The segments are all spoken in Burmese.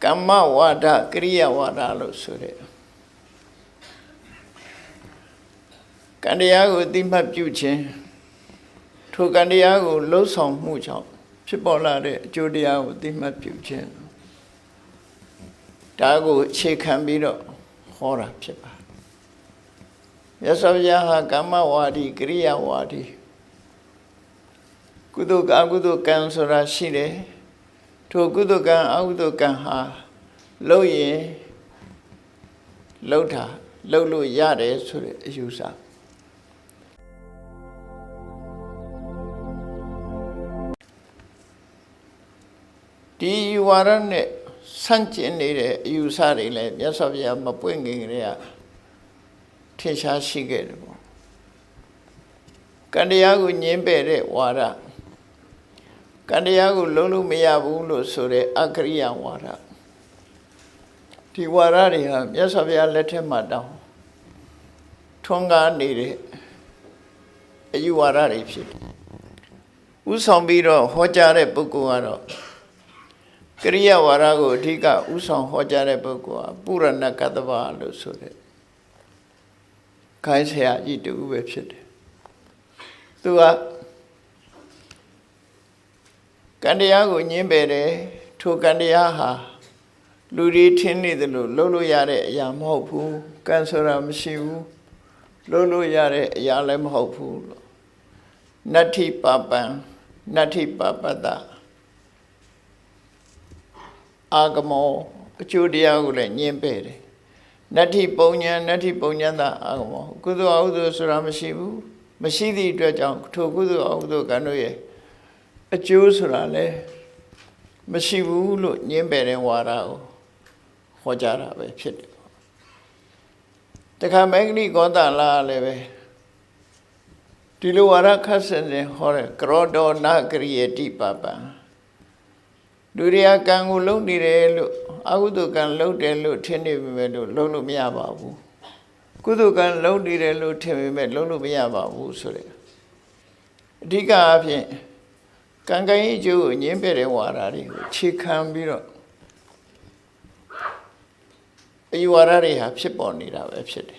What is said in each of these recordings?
Kama wada kriya wada lo sure. Kandiyago dimap juche. To kandiyago lo song mucho. Chipola de Judiago dimap juche. Dago chekambiro hora chipa. Yasavyaha kama wadi kriya wadi. Kuduka agudukan sura shire. To kudukan agudukan ha. Loye. Lota. Lolo yare sure yusa. Di warane sanjinire yusari le yasavya mapwingire. Tesha shigere. Kandiyago nyembere wara. Kandiyago lolo miyabu lo sure akriya wara. Di wara riha yasavya lete madam. Tunga nire. Ayu wara ripsit. Usambiro hojare bukuaro. Kriya wara go tika usam hojare bukua. Purana kadava lo sure. Kaisaya jitu website. Tua Kandiyago nyembere to kandiyaha luri tini delu lolo yare yamhopu kansora mshivu lolo yare yalem hopu nati papata agamo chudiyago le nyembere Nati ponya da agamo kudu audu sura mashivu mashidi dwajang to kudu audu kanoye achu sura le mashivu lo nyembere wara o hojara be phit takha megni goda la le be dilo wara khasen ne hore krodo na kriyeti papa Duriya kangu long dire lo agudu kan long de lo thini me lo long lo mya ba bu kudu kan long dire lo thini me long lo mya ba bu so le adhika aphin kankan yi ju ko nyin pe de wara ri ko chhe khan pi ro ayi wara ri ha phit paw nida be phit de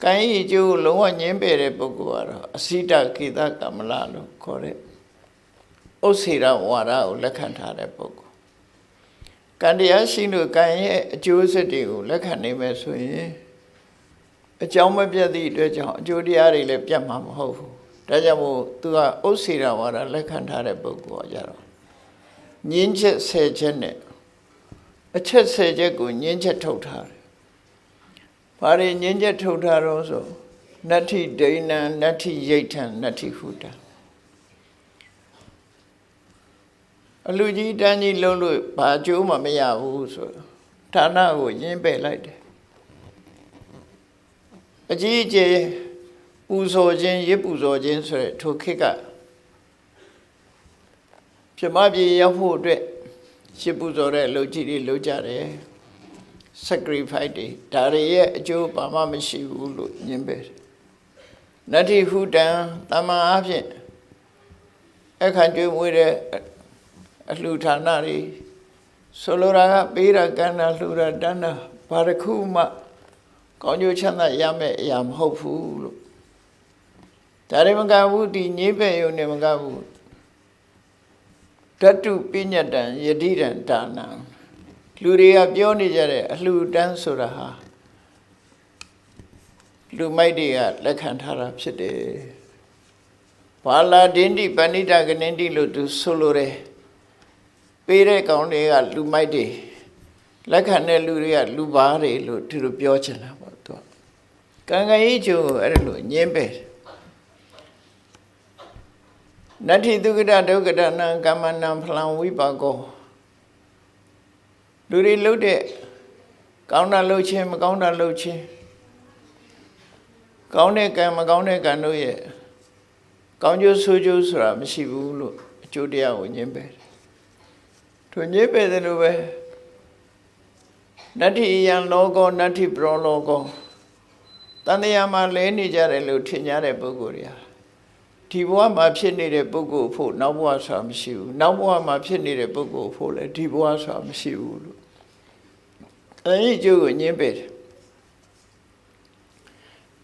kan yi ju ko long wa nyin pe de pukkul aro asita keta kamala lo khaw de Osira wara o lakhan thare pukkul Kandiya shinu kan ye achu sati ko lakhan ne me so yin achaung ma pyat thi atwet chaung achu taya de le pyat ma ma hout bu da jaw moh tu ka Osira wara lakhan thare pukkul ja ro nyin chet 10 chet ne achet 10 chet ko nyin chet thok thare ba de nyin chet thok tha ro so Natti dainan natti yaitan natti hutan Aluji tani lolo ba chu ma maya bu so thana ko yin pe lai de aji je pu so chin yip pu so chin so de tho khit ka phima pye yauk pho atwet yip pu so de lou ji de lou ja de sacrifice de da de ye achu ba ma mashi bu lo yin pe Natti hutan tama aphin akhan chwe mwe de Ahlutana ri solora pera kana hlura dana barakhu ma kaungyo chanda yame ya ma hout phu lo da de ma ka bu di nyin pe yong ne ma ka bu Dhattu pinyatan yadiran dana lu de ka pyaw ne ja de ahlutan soda ha lu might de ka lakhan thara phit de Bala dindi panita ganindi lo tu solore Pere kaung de ka lu might de lakhan ne lu de ka lu ba de lo tu lo pyaw chin la ba to kan kan yi chu ai lo nyin pe Natti dukata dukata nan kamanan phalang vipako Lu de lou de kaung da lou chin ma kaung da lou chin Kaung ne kan ma kaung ne kan lo ye Kaung jo so jo sura mashi bu lo achu taya ko nyin pe To nyin pe de lo be Natti yan logo natti pro logo Tandaya ma le ni ja de lo thin ja de pukkul ya ဒီဘဝမှာဖြစ်နေတဲ့ပုဂ္ဂိုလ်ဖို့နောက်ဘဝဆိုတာမရှိဘူးနောက်ဘဝမှာဖြစ်နေတဲ့ပုဂ္ဂိုလ်ဖို့လည်းဒီဘဝဆိုတာမရှိဘူးလို့အဲဒီကျိုးကိုညင်းပယ်တယ်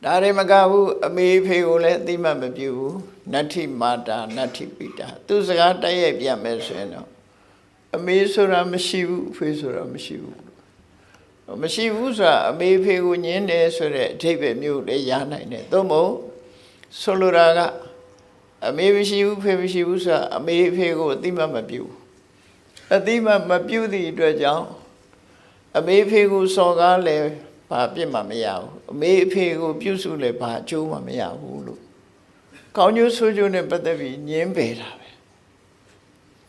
ဒါတွေမကဘူးအမေဖေကိုလည်းအသိမှတ်မပြုဘူးနတ္ထိမာတာနတ္ထိပိတာသူစကားတိုက်ရိုက်ပြမယ်ဆိုရင်တော့အမေဆိုတာမရှိဘူးအဖေဆိုတာမရှိဘူးမရှိဘူးဆိုတာအမေဖေကိုညင်းတယ်ဆိုတဲ့အဓိပ္ပာယ်မျိုးလည်းရနိုင်တယ်သို့မဟုတ်ဆိုလိုတာကအမေမရှိဘူးဖေမရှိဘူးဆိုတာအမေဖေကိုအသိမှတ်မပြုဘူးအသိမှတ်မပြုသည့်အတွက်ကြောင့်အမေဖေကိုစော်ကားလည်းဘာပြစ်မှမရဘူးအမေအဖေကိုပြုစုလည်းဘာအကျိုးမှမရဘူးလို့ကောင်းကျိုးဆိုးကျိုးနဲ့ပတ်သက်ပြီးညင်းပယ်တာပဲ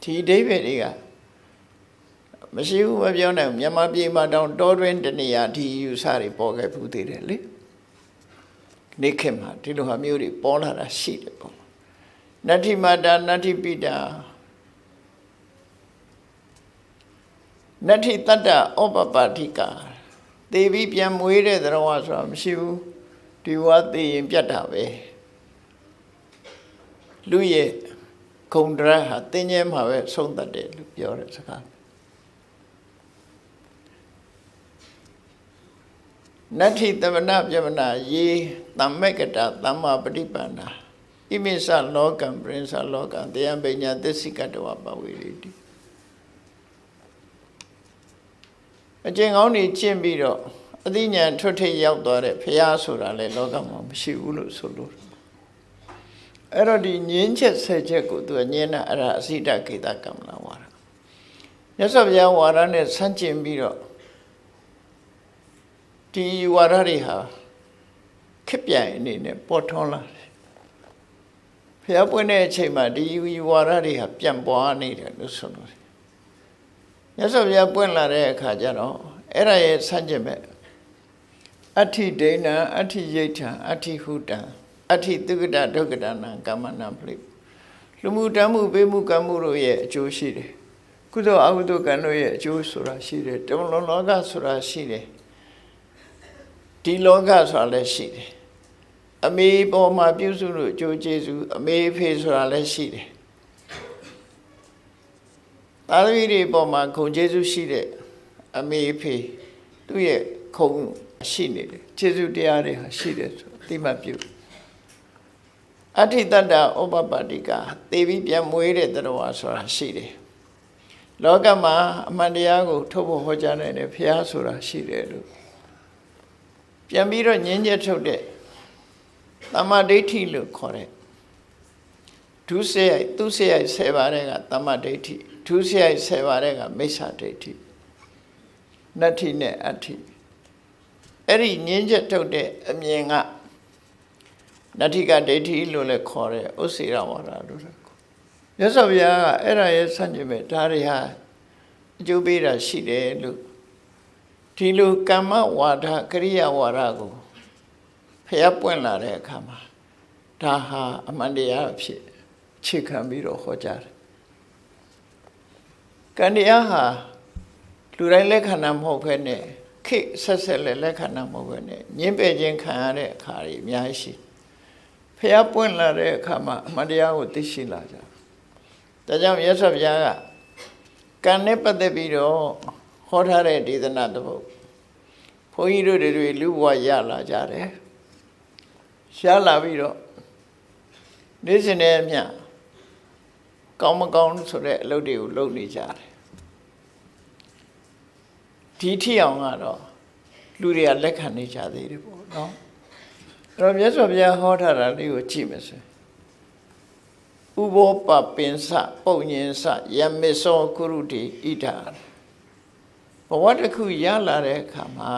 ဒီအဓိပ္ပာယ်တွေကမရှိဘူးမပြောနိုင်ဘူးမြန်မာပြည်မှာတောင်တောတွင်းတနေရာဒီယူဆတွေပေါ်ခဲ့ဘူးသေးတယ်လေနေ့ခေတ်မှာဒီလိုဟာမျိုးတွေပေါ်လာတာရှိတယ်ပေါ့နတ္ထိမာတာနတ္ထိပိတာနတ္ထိတတ္တဩပပတိကာသေပြီးပြန်မွေးတဲ့သရဝဆိုတာမရှိဘူးဒီဘဝသေရင်ပြတ်တာပဲလူရဲ့ဂုဏ်တရားဟာသင်ញဲမှာပဲဆုံးသက်တယ်လို့ပြောတဲ့စကားနတ္ထိသမဏပြမနာယေသမ္မကတသမ္မာပฏิပန္နာဣမိသလောကံပရိသလောကံတေယံပညာသစ္စိကတဝပဝေရိတိအကျင့်ကောင်းတွေကျင့်ပြီးတော့အသိဉာဏ်ထွတ်ထိပ်ရောက်သွားတဲ့ဘုရားဆိုတာလေလောကမှာမရှိဘူးလို့ဆိုလို့အဲ့တော့ဒီငြင်းချက်ဆက်ချက်ကိုသူကငြင်းတာအဲ့ဒါအစိတကေတကမ္မလာဝါဒမြတ်စွာဘုရားဝါဒနဲ့ဆန့်ကျင်ပြီးတော့ဒီဝါဒတွေဟာခက်ပြိုင်အနေနဲ့ပေါ်ထွန်းလာတယ်ဘုရားပွင့်တဲ့အချိန်မှာဒီဝါဒတွေဟာပြန်ပွားနေတယ်လို့ဆိုလို့မြတ်စွာဘုရားပွင့်လာတဲ့အခါကျတော့အဲ့ဒါရဲ့ဆန့်ကျင်မဲ့အဋ္ဌိဒိဋ္ဌံအဋ္ဌိယိဋ္ဌံအဋ္ဌိဟုတံအဋ္ဌိသုက္ကတဒုက္ကတနံကမ္မနံပလိလူမှုတမ်းမှုပေးမှုကံမှုတို့ရဲ့အကျိုးရှိတယ်ကုသိုလ်အကုသိုလ်ကံတို့ရဲ့အကျိုးဆိုတာရှိတယ်တမလွန်လောကဆိုတာရှိတယ်ဒီလောကဆိုတာလည်းရှိတယ်အမေပေါ်မှာပြုစုလို့အကျိုးကျေးဇူးအမေဖေဆိုတာလည်းရှိတယ်သာသမီတွေပေါ်မှာခုံကျေးဇူးရှိတဲ့အမေဖေသူ့ရဲ့ခုံရှိနေတယ်ကျေးဇူးတရားတွေဟာရှိတယ်ဆိုအသိမှတ်ပြုအဋ္ဌိတတ္တဩပပတိကာသေပြီးပြန်မွေးတဲ့တရဝါဆိုတာရှိတယ်လောကမှာအမှန်တရားကိုထုတ်ဖို့ဟောကြားနိုင်တယ်ဘုရားဆိုတာရှိတယ်လို့ပြန်ပြီးတော့ငြင်းချက်ထုတ်တဲ့သမ္မာဒိဋ္ဌိလို့ခေါ်တဲ့ဒုစရိုက်သူစရိုက်10ပါးတဲ့ကသမ္မာဒိဋ္ဌိဒုစရိုက်10ပါးတဲ့ကမိစ္ဆာဒိဋ္ဌိနတ္ထိနဲ့အဋ္ဌိအဲ့ဒီငြင်းချက်ထုတ်တဲ့အမြင်ကနတ္ထိကဒိဋ္ဌိလို့လည်းခေါ်တဲ့ဥစ္စေရဝါဒလို့လည်းခေါ်မြတ်စွာဘုရားကအဲ့ဒါရဲ့ဆန့်ကျင်မဲ့ဒါတွေဟာအကျိုးပေးတာရှိတယ်လို့ဒီလိုကမ္မဝါဒကရိယာဝါဒကိုဖျက်ပွင့်လာတဲ့အခါမှာဒါဟာအမှန်တရားအဖြစ်ခြေခံပြီးတော့ဟောကြားတယ်ကံတရားဟာလူတိုင်းလက်ခံတာမဟုတ်ဘဲနဲ့ခိဆက်ဆက်လက်ခံတာမဟုတ်ဘဲနဲ့ညှင်းပယ်ခြင်းခံရတဲ့အခါတွေအများကြီးရှိဖျက်ပွင့်လာတဲ့အခါမှာအမှန်တရားကိုသိရှိလာကြဒါကြောင့်မြတ်စွာဘုရားကကံနဲ့ပတ်သက်ပြီးတော့ဟောထားတဲ့ဒေသနာတစ်ပုဒ်ဘုန်းကြီးတို့တွေလူဘဝရလာကြတယ်ရှားလာပြီးတော့နေ့စဉ်နဲ့အမျှကောင်းမကောင်းဆိုတဲ့အလုပ်တွေကိုလုပ်နေကြတယ်ဒီထီအောင်ကတော့လူတွေကလက်ခံနေကြသေးတယ်ပေါ့နော်အဲ့တော့မြတ်စွာဘုရားဟောထားတာလေးကိုကြည့်မယ်ဆိုဥဘောပပင်စပုံညင်စယမေသောကုရုတိဣဒာဘဝတစ်ခုရလာတဲ့အခါမှာ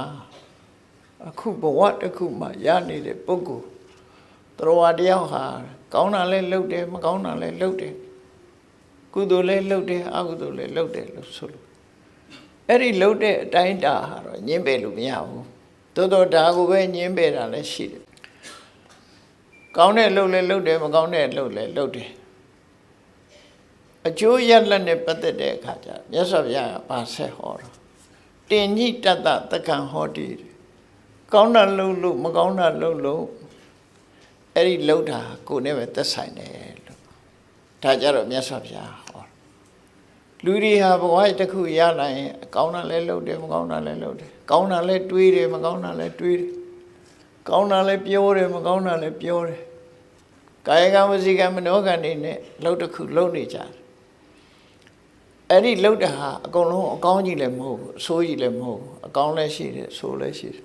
အခုဘဝတစ်ခုမှာရနေတဲ့ပုဂ္ဂိုလ်တော်ဝါတယောက်ဟာကောင်းတာလည်းလုပ်တယ်မကောင်းတာလည်းလုပ်တယ်ကုသိုလ်လည်းလုပ်တယ်အကုသိုလ်လည်းလုပ်တယ်လို့ဆိုလို့အဲ့ဒီလုပ်တဲ့အတိုင်းတာဟာတော့ညှင်းပယ်လို့မရဘူးတိုးတော့ဒါကိုပဲညှင်းပယ်တာလည်းရှိတယ်ကောင်းတဲ့လုပ်လည်းလုပ်တယ်မကောင်းတဲ့လုပ်လည်းလုပ်တယ်အကျိုးရလဒ်နဲ့ပတ်သက်တဲ့အခါကျမြတ်စွာဘုရားကပါဆက်ဟောတော့တင်ညိတတ္တတက္ကံဟောတိကောင်းတာလုပ်လို့မကောင်းတာလုပ်လို့ အဲ့ဒီလှုပ်တာကိုယ်နဲ့ပဲသက်ဆိုင်တယ်လို့ဒါကြတော့မြတ်စွာဘုရားဟောလူတွေဟာဘဝတစ်ခုရလာရင်ကောင်းတာလည်းလှုပ်တယ်မကောင်းတာလည်းလှုပ်တယ်ကောင်းတာလည်းတွေးတယ်မကောင်းတာလည်းတွေးတယ်ကောင်းတာလည်းပြောတယ်မကောင်းတာလည်းပြောတယ်ကာယကံဝစီကံမနောကံနေနဲ့လှုပ်တစ်ခုလှုပ်နေကြတယ်အဲ့ဒီလှုပ်တာဟာအကုန်လုံးအကောင်းကြီးလည်းမဟုတ်ဘူးအဆိုးကြီးလည်းမဟုတ်ဘူးအကောင်းလည်းရှိတယ်အဆိုးလည်းရှိတယ်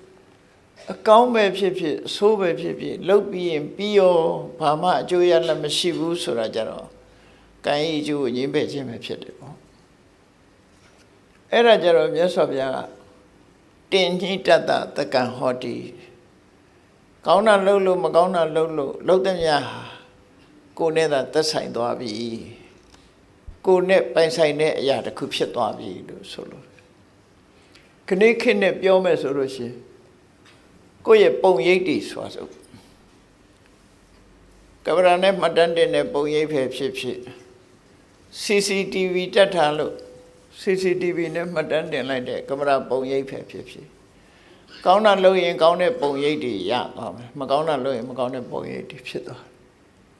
အကောင်းပဲဖြစ်ဖြစ်အဆိုးပဲဖြစ်ဖြစ်လှုပ်ပြီးရင်ပြီးရောဘာမှအကျိုးရလဒ်မရှိဘူးဆိုတာကြတော့ကံဤအကျိုးကိုငြင်းပယ်ခြင်းပဲဖြစ်တယ်ပေါ့အဲ့ဒါကြတော့မြတ်စွာဘုရားကတင်ညိတတတကံဟောတိကောင်းတာလှုပ်လို့မကောင်းတာလှုပ်လို့လှုပ်တဲ့များဟာကိုယ်နဲ့သာသက်ဆိုင်သွားပြီကိုယ်နဲ့ပိုင်ဆိုင်တဲ့အရာတစ်ခုဖြစ်သွားပြီလို့ဆိုလို့ခဏခဏနဲ့ပြောမယ်ဆိုလို့ရှိရင်ကိုယ့်ရဲ့ပုံရိပ်တွေဆိုဆိုကင်မရာနဲ့မှတ်တမ်းတင်တဲ့ပုံရိပ်ပဲဖြစ်ဖြစ် CCTV တက်ထားလို့ CCTV နဲ့မှတ်တမ်းတင်လိုက်တဲ့ကင်မရာပုံရိပ်ပဲဖြစ်ဖြစ်ကောင်းတာလုပ်ရင်ကောင်းတဲ့ပုံရိပ်တွေရသွားမယ်မကောင်းတာလုပ်ရင်မကောင်းတဲ့ပုံရိပ်တွေဖြစ်သွား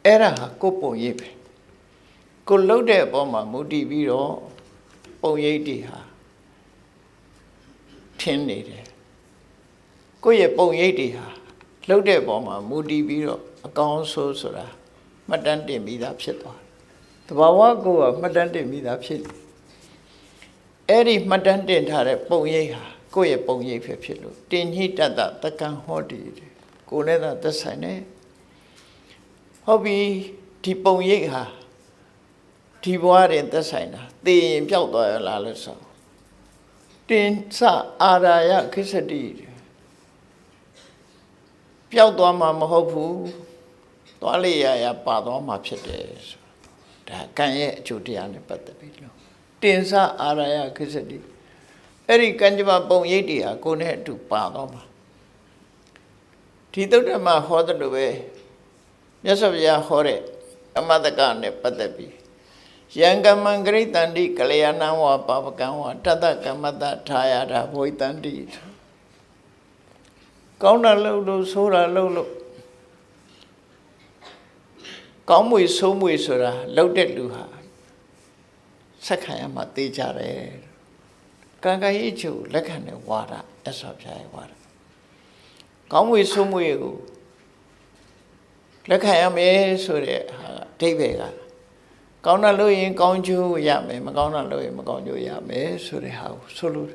အဲ့ဒါဟာကိုယ်ပုံရိပ်ပဲကိုလှုပ်တဲ့အပေါ်မှာမူတည်ပြီးတော့ပုံရိပ်တွေဟာထင်းနေတယ်ကိုယ့်ရဲ့ပုံရိပ်တွေဟာလှုပ်တဲ့အပေါ်မှာမူတည်ပြီးတော့အကောင်းဆိုးဆိုတာမှတ်တမ်းတင်ပြီးသားဖြစ်သွားတယ်တဘာဝကိုယ်ကမှတ်တမ်းတင်ပြီးသားဖြစ်အဲ့ဒီမှတ်တမ်းတင်ထားတဲ့ပုံရိပ်ဟာကိုယ့်ရဲ့ပုံရိပ်ဖြစ်လို့တင်ညိတတတကံဟောတိကိုယ်နဲ့သာသက်ဆိုင်နေဟုတ်ပြီဒီပုံရိပ်ဟာဒီဘဝတွင်သက်ဆိုင်တာသိရင်ပျောက်သွားရလားလို့ဆိုတင်စအာရာယခိစ္စတိပျောက်သွားမှာမဟုတ်ဘူးသွားလေရပါသွားမှာဖြစ်တယ်ဆိုဒါကံရဲ့အကျိုးတရားနဲ့ပတ်သက်ပြီးလို့တင်စအာရာယခိစ္စတိအဲ့ဒီကံကြမ္မာပုံရိပ်တွေဟာကိုယ်နဲ့အတူပါသွားမှာဒီသုတ္တမဟောတယ်လို့ပဲမြတ်စွာဘုရားဟောတဲ့အမတ္တကနဲ့ပတ်သက်ပြီးယံကမ္မံဂရိတန္တိကလျာဏံဝပါပကံဝတတ္တကမ္မတ္တထာယတာဘဝိတန္တိကောင်းတာလုပ်လို့ဆိုးတာလုပ်လို့ကောင်းမွေဆိုးမွေဆိုတာလုပ်တဲ့လူဟာဆက်ခံရမှာသိကြတယ်ကံကံရဲ့ချုပ်လက်ခံတဲ့ဝါဒအဆောဖြာရဲ့ဝါဒကောင်းမွေဆိုးမွေကိုလက်ခံရမယ်ဆိုတဲ့ဟာအဓိပ္ပာယ်ကကောင်းတာလုပ်ရင်ကောင်းကျိုးရမယ်မကောင်းတာလုပ်ရင်မကောင်းကျိုးရမယ်ဆိုတဲ့ဟာကိုဆိုလို့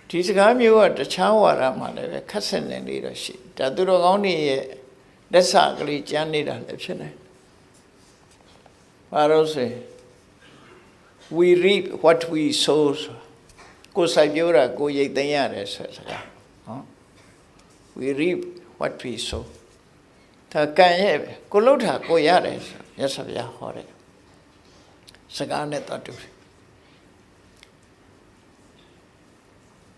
ဒီစကားမျိုးကတခြားဝါဒမှာလည်းပဲခက်ဆင်နေနေတော့ရှိဒါသူတော်ကောင်းတွေရဲ့လက်စကလေးကျမ်းနေတာလည်းဖြစ်နေဘာလို့ဆို we reap what we sow ကိုယ်စိုက်ပျိုးတာကိုယ်ရိတ်သိမ်းရတယ်ဆိုစကားနော် we reap what we sow ဒါကံရဲ့ကိုလှုပ်တာကိုရတယ်ဆိုရသဗျာဟောတယ်စကားနဲ့တတ်တူ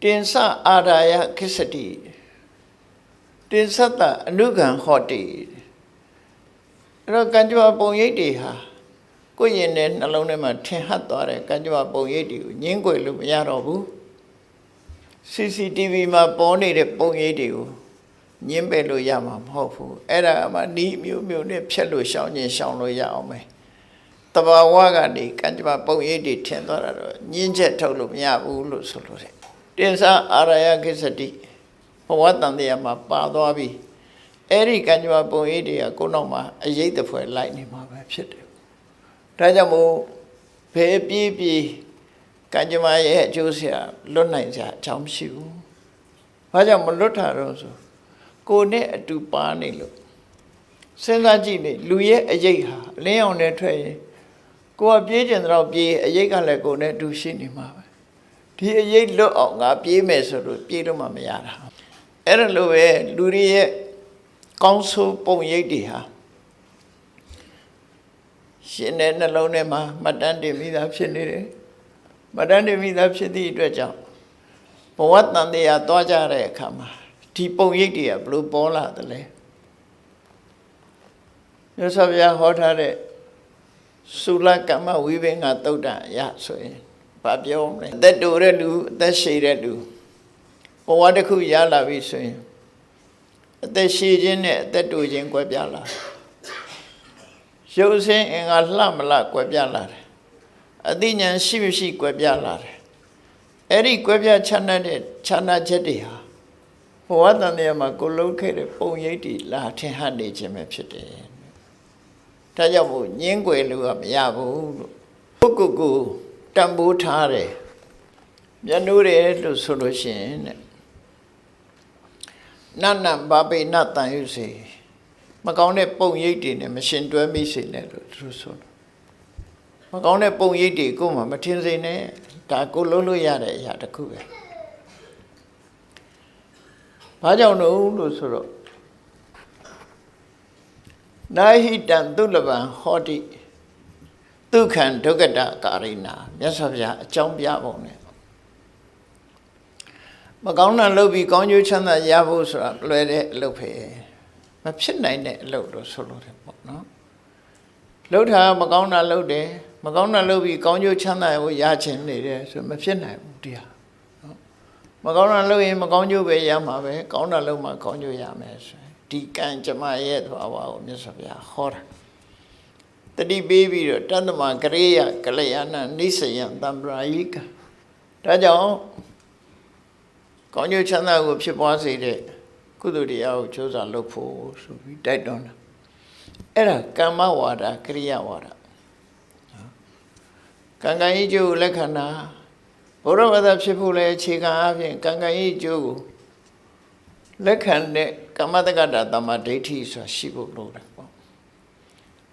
တင်စအာရာယခိစ္စတိတင်စတအနုကံဟောတိအဲ့တော့ကံကြမ္မာပုံရိပ်တွေဟာကိုယ့်ရင်ထဲနှလုံးထဲမှာထင်ဟပ်သွားတဲ့ကံကြမ္မာပုံရိပ်တွေကိုငြင်းကွယ်လို့မရတော့ဘူး CCTV မှာပေါ်နေတဲ့ပုံရိပ်တွေကိုငြင်းပယ်လို့ရမှာမဟုတ်ဘူးအဲ့ဒါမှနီးမျိုးမျိုးနဲ့ဖြတ်လို့ရှောင်ရင်ရှောင်လို့ရအောင်မယ်တဘာဝကနေကံကြမ္မာပုံရိပ်တွေထင်သွားတာတော့ညင်းချက်ထုတ်လို့မရဘူးလို့ဆိုလို့တယ်တင်စအာရာယခိစ္စတိဘဝတန်တရားမှာပါသွားပြီအဲ့ဒီကံကြမ္မာပုံရိပ်တွေကကိုယ်နောက်မှာအရေးတဖွဲ့လိုက်နေမှာပဲဖြစ်တယ်ဒါကြောင့်မို့ဘယ်ပြေးပြေးကံကြမ္မာရဲ့အကျိုးဆရာလွတ်နိုင်ကြအကြောင်းမရှိဘူးဘာကြောင့်မလွတ်တာတော့ဆိုကိုယ်နဲ့အတူပါနေလို့စဉ်းစားကြည့်နေလူရဲ့အရေးဟာအလင်းအောင်နဲ့ထွက်ရင်ကိုယ်ကပြေးကျင်တော့ပြေးအရေးကလည်းကိုယ်နဲ့အတူရှိနေမှာပဲဒီအရေးလွတ်အောင်ငါပြေးမယ်ဆိုလို့ပြေးလို့မှမရတာအဲ့ဒါလိုပဲလူတွေရဲ့ကောင်းဆိုးပုံရိပ်တွေဟာရှင်တဲ့နှလုံးထဲမှာမှတ်တမ်းတင်မိသားဖြစ်နေတယ်မှတ်တမ်းတင်မိသားဖြစ်သည့်အတွက်ကြောင့်ဘဝတန်တရားသွားကြတဲ့အခါမှာဒီပုံရိပ်တွေကဘလို့ပေါ်လာတယ်လဲမြတ်စွာဘုရားဟောထားတဲ့သုလကမ္မဝိဘင်္ဂသုတ်တံအရဆိုရင်ဘာပြောမလဲအသက်တိုတဲ့လူအသက်ရှည်တဲ့လူဘဝတစ်ခုရလာပြီဆိုရင် အသက်ရှည်ခြင်းနဲ့အသက်တူခြင်းကွဲပြားလာရုပ်ဆင်းအင်္ဂါလှမလှကွဲပြားလာတယ်အသိဉာဏ်ရှိမရှိကွဲပြားလာတယ်အဲ့ဒီကွဲပြားခြားနားတဲ့ခြားနားချက်တွေဟာဘဝတန်တရားမှာကိုလုံးခဲ့တဲ့ပုံရိပ်တွေလာထင်ဟပ်နေခြင်းပဲဖြစ်တယ်ဒါကြောင့်မို့ညင်းကွယ်လို့မရဘူးလို့ပုဂ္ဂိုလ်ကိုတန်ဖိုးထားတယ်မျက်နှိုးတယ်လို့ဆိုလို့ရှိရင်တဲ့နတ်နတ်ဘာပေနတ်တန်ယူစေမကောင်းတဲ့ပုံရိပ်တွေနဲ့မရှင်တွဲမိစေနဲ့လို့သူဆိုတယ်မကောင်းတဲ့ပုံရိပ်တွေကိုမှမထင်စေနဲ့ဒါကိုလုံးလို့ရတဲ့အရာတစ်ခုပဲဘာကြောင့်လို့ဆိုတော့နာဟိတံသုလဗံဟောတိဒုက္ခံဒုက္ကတကာရိနာမြတ်စွာဘုရားအကြောင်းပြပုံနဲ့မကောင်းတာလုပ်ပြီးကောင်းကျိုးချမ်းသာရဖို့ဆိုတာလွယ်တဲ့အလုပ်ပဲမဖြစ်နိုင်တဲ့အလုပ်လို့ဆိုလို့တယ်ပေါ့နော်လှုပ်တာမကောင်းတာလုပ်တယ်မကောင်းတာလုပ်ပြီးကောင်းကျိုးချမ်းသာကိုရချင်နေတယ်ဆိုမဖြစ်နိုင်ဘူးတရားနော်မကောင်းတာလုပ်ရင်မကောင်းကျိုးပဲရမှာပဲကောင်းတာလုပ်မှကောင်းကျိုးရမယ်ဆိုဒီကံကြမ္မာရဲ့သဘာဝကိုမြတ်စွာဘုရားဟောတာတတိပေးပြီးတော့တတ္တမကရေယကလျာဏနိစ္စယံတံပရာယိကဒါကြောင့်ကောင်းကျိုးချမ်းသာကိုဖြစ်ပွားစေတဲ့ကုသိုလ်တရားကိုကြိုးစားလုပ်ဖို့ဆိုပြီးတိုက်တွန်းတာအဲ့ဒါကမ္မဝါဒကရိယာဝါဒကံကံဤကျိုးလက်ခံတာဘုရားဘာသာဖြစ်ဖို့လဲအခြေခံအပြင်ကံကံဤကျိုးကိုလက်ခံတဲ့ကမ္မတက္ကတာတမ္မာဒိဋ္ဌိဆိုတာရှိဖို့လိုတယ်ပေါ့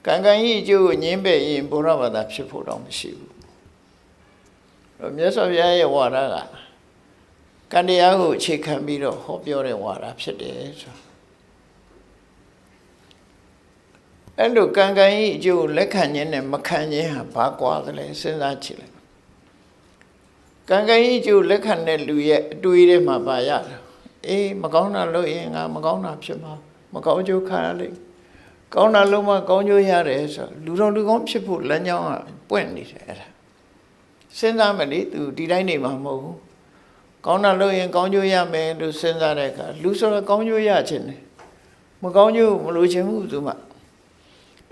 ကံကံဤကျိုးကိုငြင်းပယ်ရင်ဘုရားဘာသာဖြစ်ဖို့တော့မရှိဘူးမြတ်စွာဘုရားရဲ့ဝါဒကကံတရားကိုအခြေခံပြီးတော့ဟောပြောတဲ့ဝါဒဖြစ်တယ်ဆိုအဲ့လိုကံကံဤအကျိုးလက်ခံခြင်းနဲ့မခံခြင်းဟာဘာကွာသလဲစဉ်းစားကြည့်လိုက်ကံကံဤအကျိုးလက်ခံတဲ့လူရဲ့အတွေ့အထဲမှာပါရတာအေးမကောင်းတာလုပ်ရင်ငါမကောင်းတာဖြစ်မှာမကောင်းကျိုးခံရလိမ့်ကောင်းတာလုပ်မှကောင်းကျိုးရတယ်ဆိုလူတော်လူကောင်းဖြစ်ဖို့လမ်းကြောင်းကပွင့်နေတယ်အဲ့ဒါစဉ်းစားမလို့သူဒီတိုင်းနေမှာမဟုတ်ဘူးကောင်းတာလုပ်ရင်ကောင်းကျိုးရမယ်လို့စဉ်းစားတဲ့အခါလူဆိုတာကောင်းကျိုးရခြင်းတယ်မကောင်းကျိုးမလိုချင်ဘူးသူမှ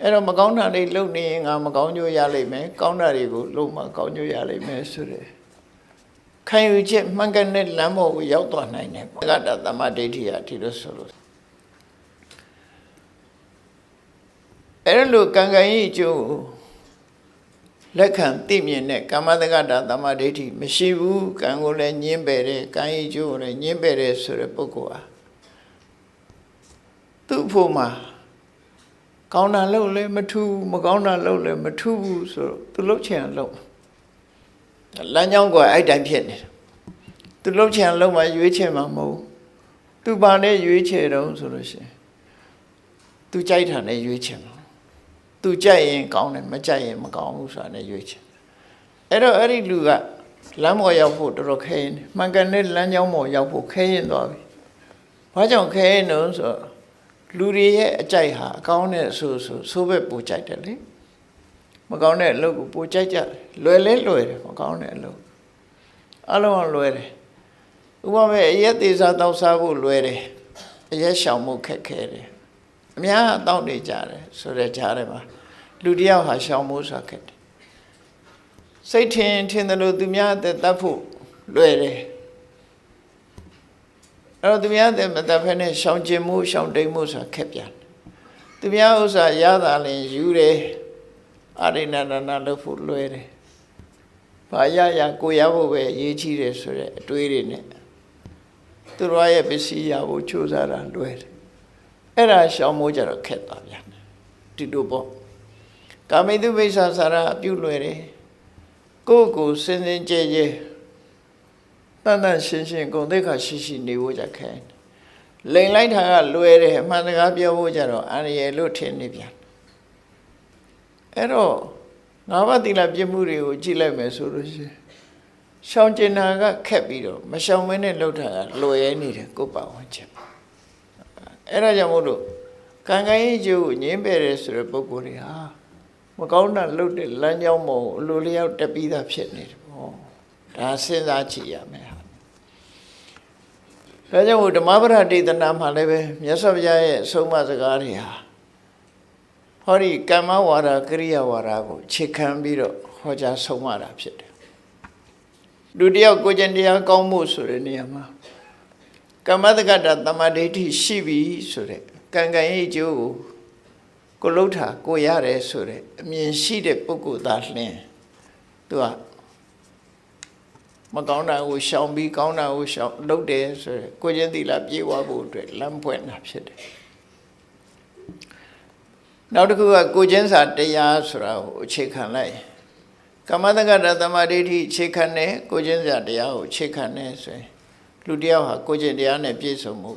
အဲ့တော့မကောင်းတာတွေလုပ်နေရင်ငါမကောင်းကျိုးရလိမ့်မယ်ကောင်းတာတွေကိုလုပ်မှကောင်းကျိုးရလိမ့်မယ်ဆိုတဲ့ခံယူချက်မှန်ကန်တဲ့လမ်းပေါ်ကိုရောက်သွားနိုင်တယ်ပေါ့ကတ္တသမ္မာဒိဋ္ဌိဟာဒီလိုဆိုလို့အဲ့လိုကံကံဤအကျိုးလက်ခံသိမြင်တဲ့ကမ္မတက္ကတာသမ္မာဒိဋ္ဌိမရှိဘူးကံကိုလည်းညှင်းပယ်တယ်ကံဤအကျိုးကိုလည်းညှင်းပယ်တယ်ဆိုတဲ့ပုဂ္ဂိုလ်ဟာသူ့ဖို့မှာကောင်းတာလုပ်လည်းမထူးမကောင်းတာလုပ်လည်းမထူးဘူးဆိုတော့သူလုပ်ချင်လုပ်လမ်းကြောင်းကအဲ့တိုင်းဖြစ်နေတယ်သူလုပ်ချင်လုပ်မှရွေးချယ်မှာမဟုတ်သူဘာနဲ့ရွေးချယ်တော့ဆိုလို့ရှိရင်သူကြိုက်တာနဲ့ရွေးချယ်မှာသူကြိုက်ရင်ကောင်းတယ်မကြိုက်ရင်မကောင်းဘူးဆိုတာနဲ့ရွေးချယ်အဲ့တော့အဲ့ဒီလူကလမ်းပေါ်ရောက်ဖို့တော်တော်ခဲရင်မှန်ကန်တဲ့လမ်းကြောင်းပေါ်ရောက်ဖို့ခဲရင်သွားပြီဘာကြောင့်ခဲရင်လို့ဆိုတော့လူတွေရဲ့အကြိုက်ဟာအကောင်းနဲ့ဆိုဘက်ပိုကြိုက်တယ်လေမကောင်းတဲ့အလုပ်ကိုပိုကြိုက်ကြတယ်လွယ်လဲလွယ်တယ်မကောင်းတဲ့အလုပ်အလုံးလွယ်တယ်ဥပမာအရက်သေးစားတောက်စားဖို့လွယ်တယ်အရက်ရှောင်မှုခက်ခဲတယ်အများတောက်နေကြတယ်ဆိုတဲ့ကြားထဲမှာလူတယောက်ဟာရှောင်မှုဆိုတာခက်တယ်စိတ်ထင်တယ်လို့သူများအသက်တတ်ဖို့လွယ်တယ်အဲ့တော့သူများတဲ့မတတ်ဖဲနဲ့ရှောင်ကျင်မှုရှောင်တိမ်မှုဆိုတာခက်ပြန်သူများဥစ္စာရတာလည်းယူတယ်အရိဏနာနာလို့ဖို့လွယ်တယ်ဘာရကိုရဖို့ပဲရေးချီးတယ်ဆိုတဲ့အတွေးတွေနဲ့သူတို့ရဲ့ပစ္စည်းရဖို့ချိုးစားတာလွယ်တယ်အဲ့ဒါရှောင်မိုးကြတော့ခက်သွားပြန်ဒီလိုပေါ့ကာမိတုပိစ္ဆာစာရအပြုလွယ်တယ်ကိုစင်စင်ကြဲကြဲတန်တန်ရှင်းရှင်းဂုဏ်သိက္ခာရှိနေဖို့ကြခဲလိန်လိုက်တာကလွယ်တယ်အမှန်တကားပြောဖို့ကြတော့အန္တရာယ်လို့ထင်နေပြန်အဲ့တော့ငါးပါးသီလပြည့်မှုတွေကိုကြည့်လိုက်မယ်ဆိုလို့ရှိရင်ရှောင်ကျင်တာကခက်ပြီးတော့မရှောင်မင်းနဲ့လှုပ်တာကလွယ်ရနေတယ်ကိုယ်ပါဝင်ချက်အဲ့ဒါကြောင့်မို့လို့ကံကံရဲ့ကျိုးကိုငြင်းပယ်တယ်ဆိုတဲ့ပုဂ္ဂိုလ်တွေဟာမကောင်းတာလုပ်တဲ့လမ်းကြောင်းပေါ်အလိုလျောက်တက်ပြီးသားဖြစ်နေတယ်ပေါ့ဒါစဉ်းစားကြည့်ရမယ်ဟာ ဒါကြောင့်ဓမ္မပဒဒေသနာမှာလည်းပဲမြတ်စွာဘုရားရဲ့အဆုံးအမစကားတွေဟာဟောဒီကမ္မဝါဒကရိယာဝါဒကိုခြေခံပြီးတော့ဟောကြားဆုံးမတာဖြစ်တယ်လူတယောက်ကိုကျင့်တရားကောင်းမှုဆိုတဲ့နေရာမှာကမ္မတက္ကတာတမ္မာဒိဋ္ဌိရှိပြီဆိုတဲ့ကံကံရဲ့အကျိုးကိုလှုပ်တာကိုရတယ်ဆိုတဲ့အမြင်ရှိတဲ့ပုဂ္ဂိုလ်သားလျှင်သူကမကောင်းတာကိုရှောင်ပြီးကောင်းတာကိုရှောင်လုပ်တယ်ဆိုရယ်ကိုကျင့်သီလပြေဝဖို့အတွက်လမ်းဖွင့်တာဖြစ်တယ်နောက်တစ်ခုကကိုကျင့်စာတရားဆိုတာကိုအခြေခံလိုက်ကမ္မတက္ကတာတမ္မာဒိဋ္ဌိအခြေခံတယ်ကိုကျင့်စာတရားကိုအခြေခံတယ်ဆိုရင်လူတယောက်ဟာကိုကျင့်တရားနဲ့ပြည့်စုံမှု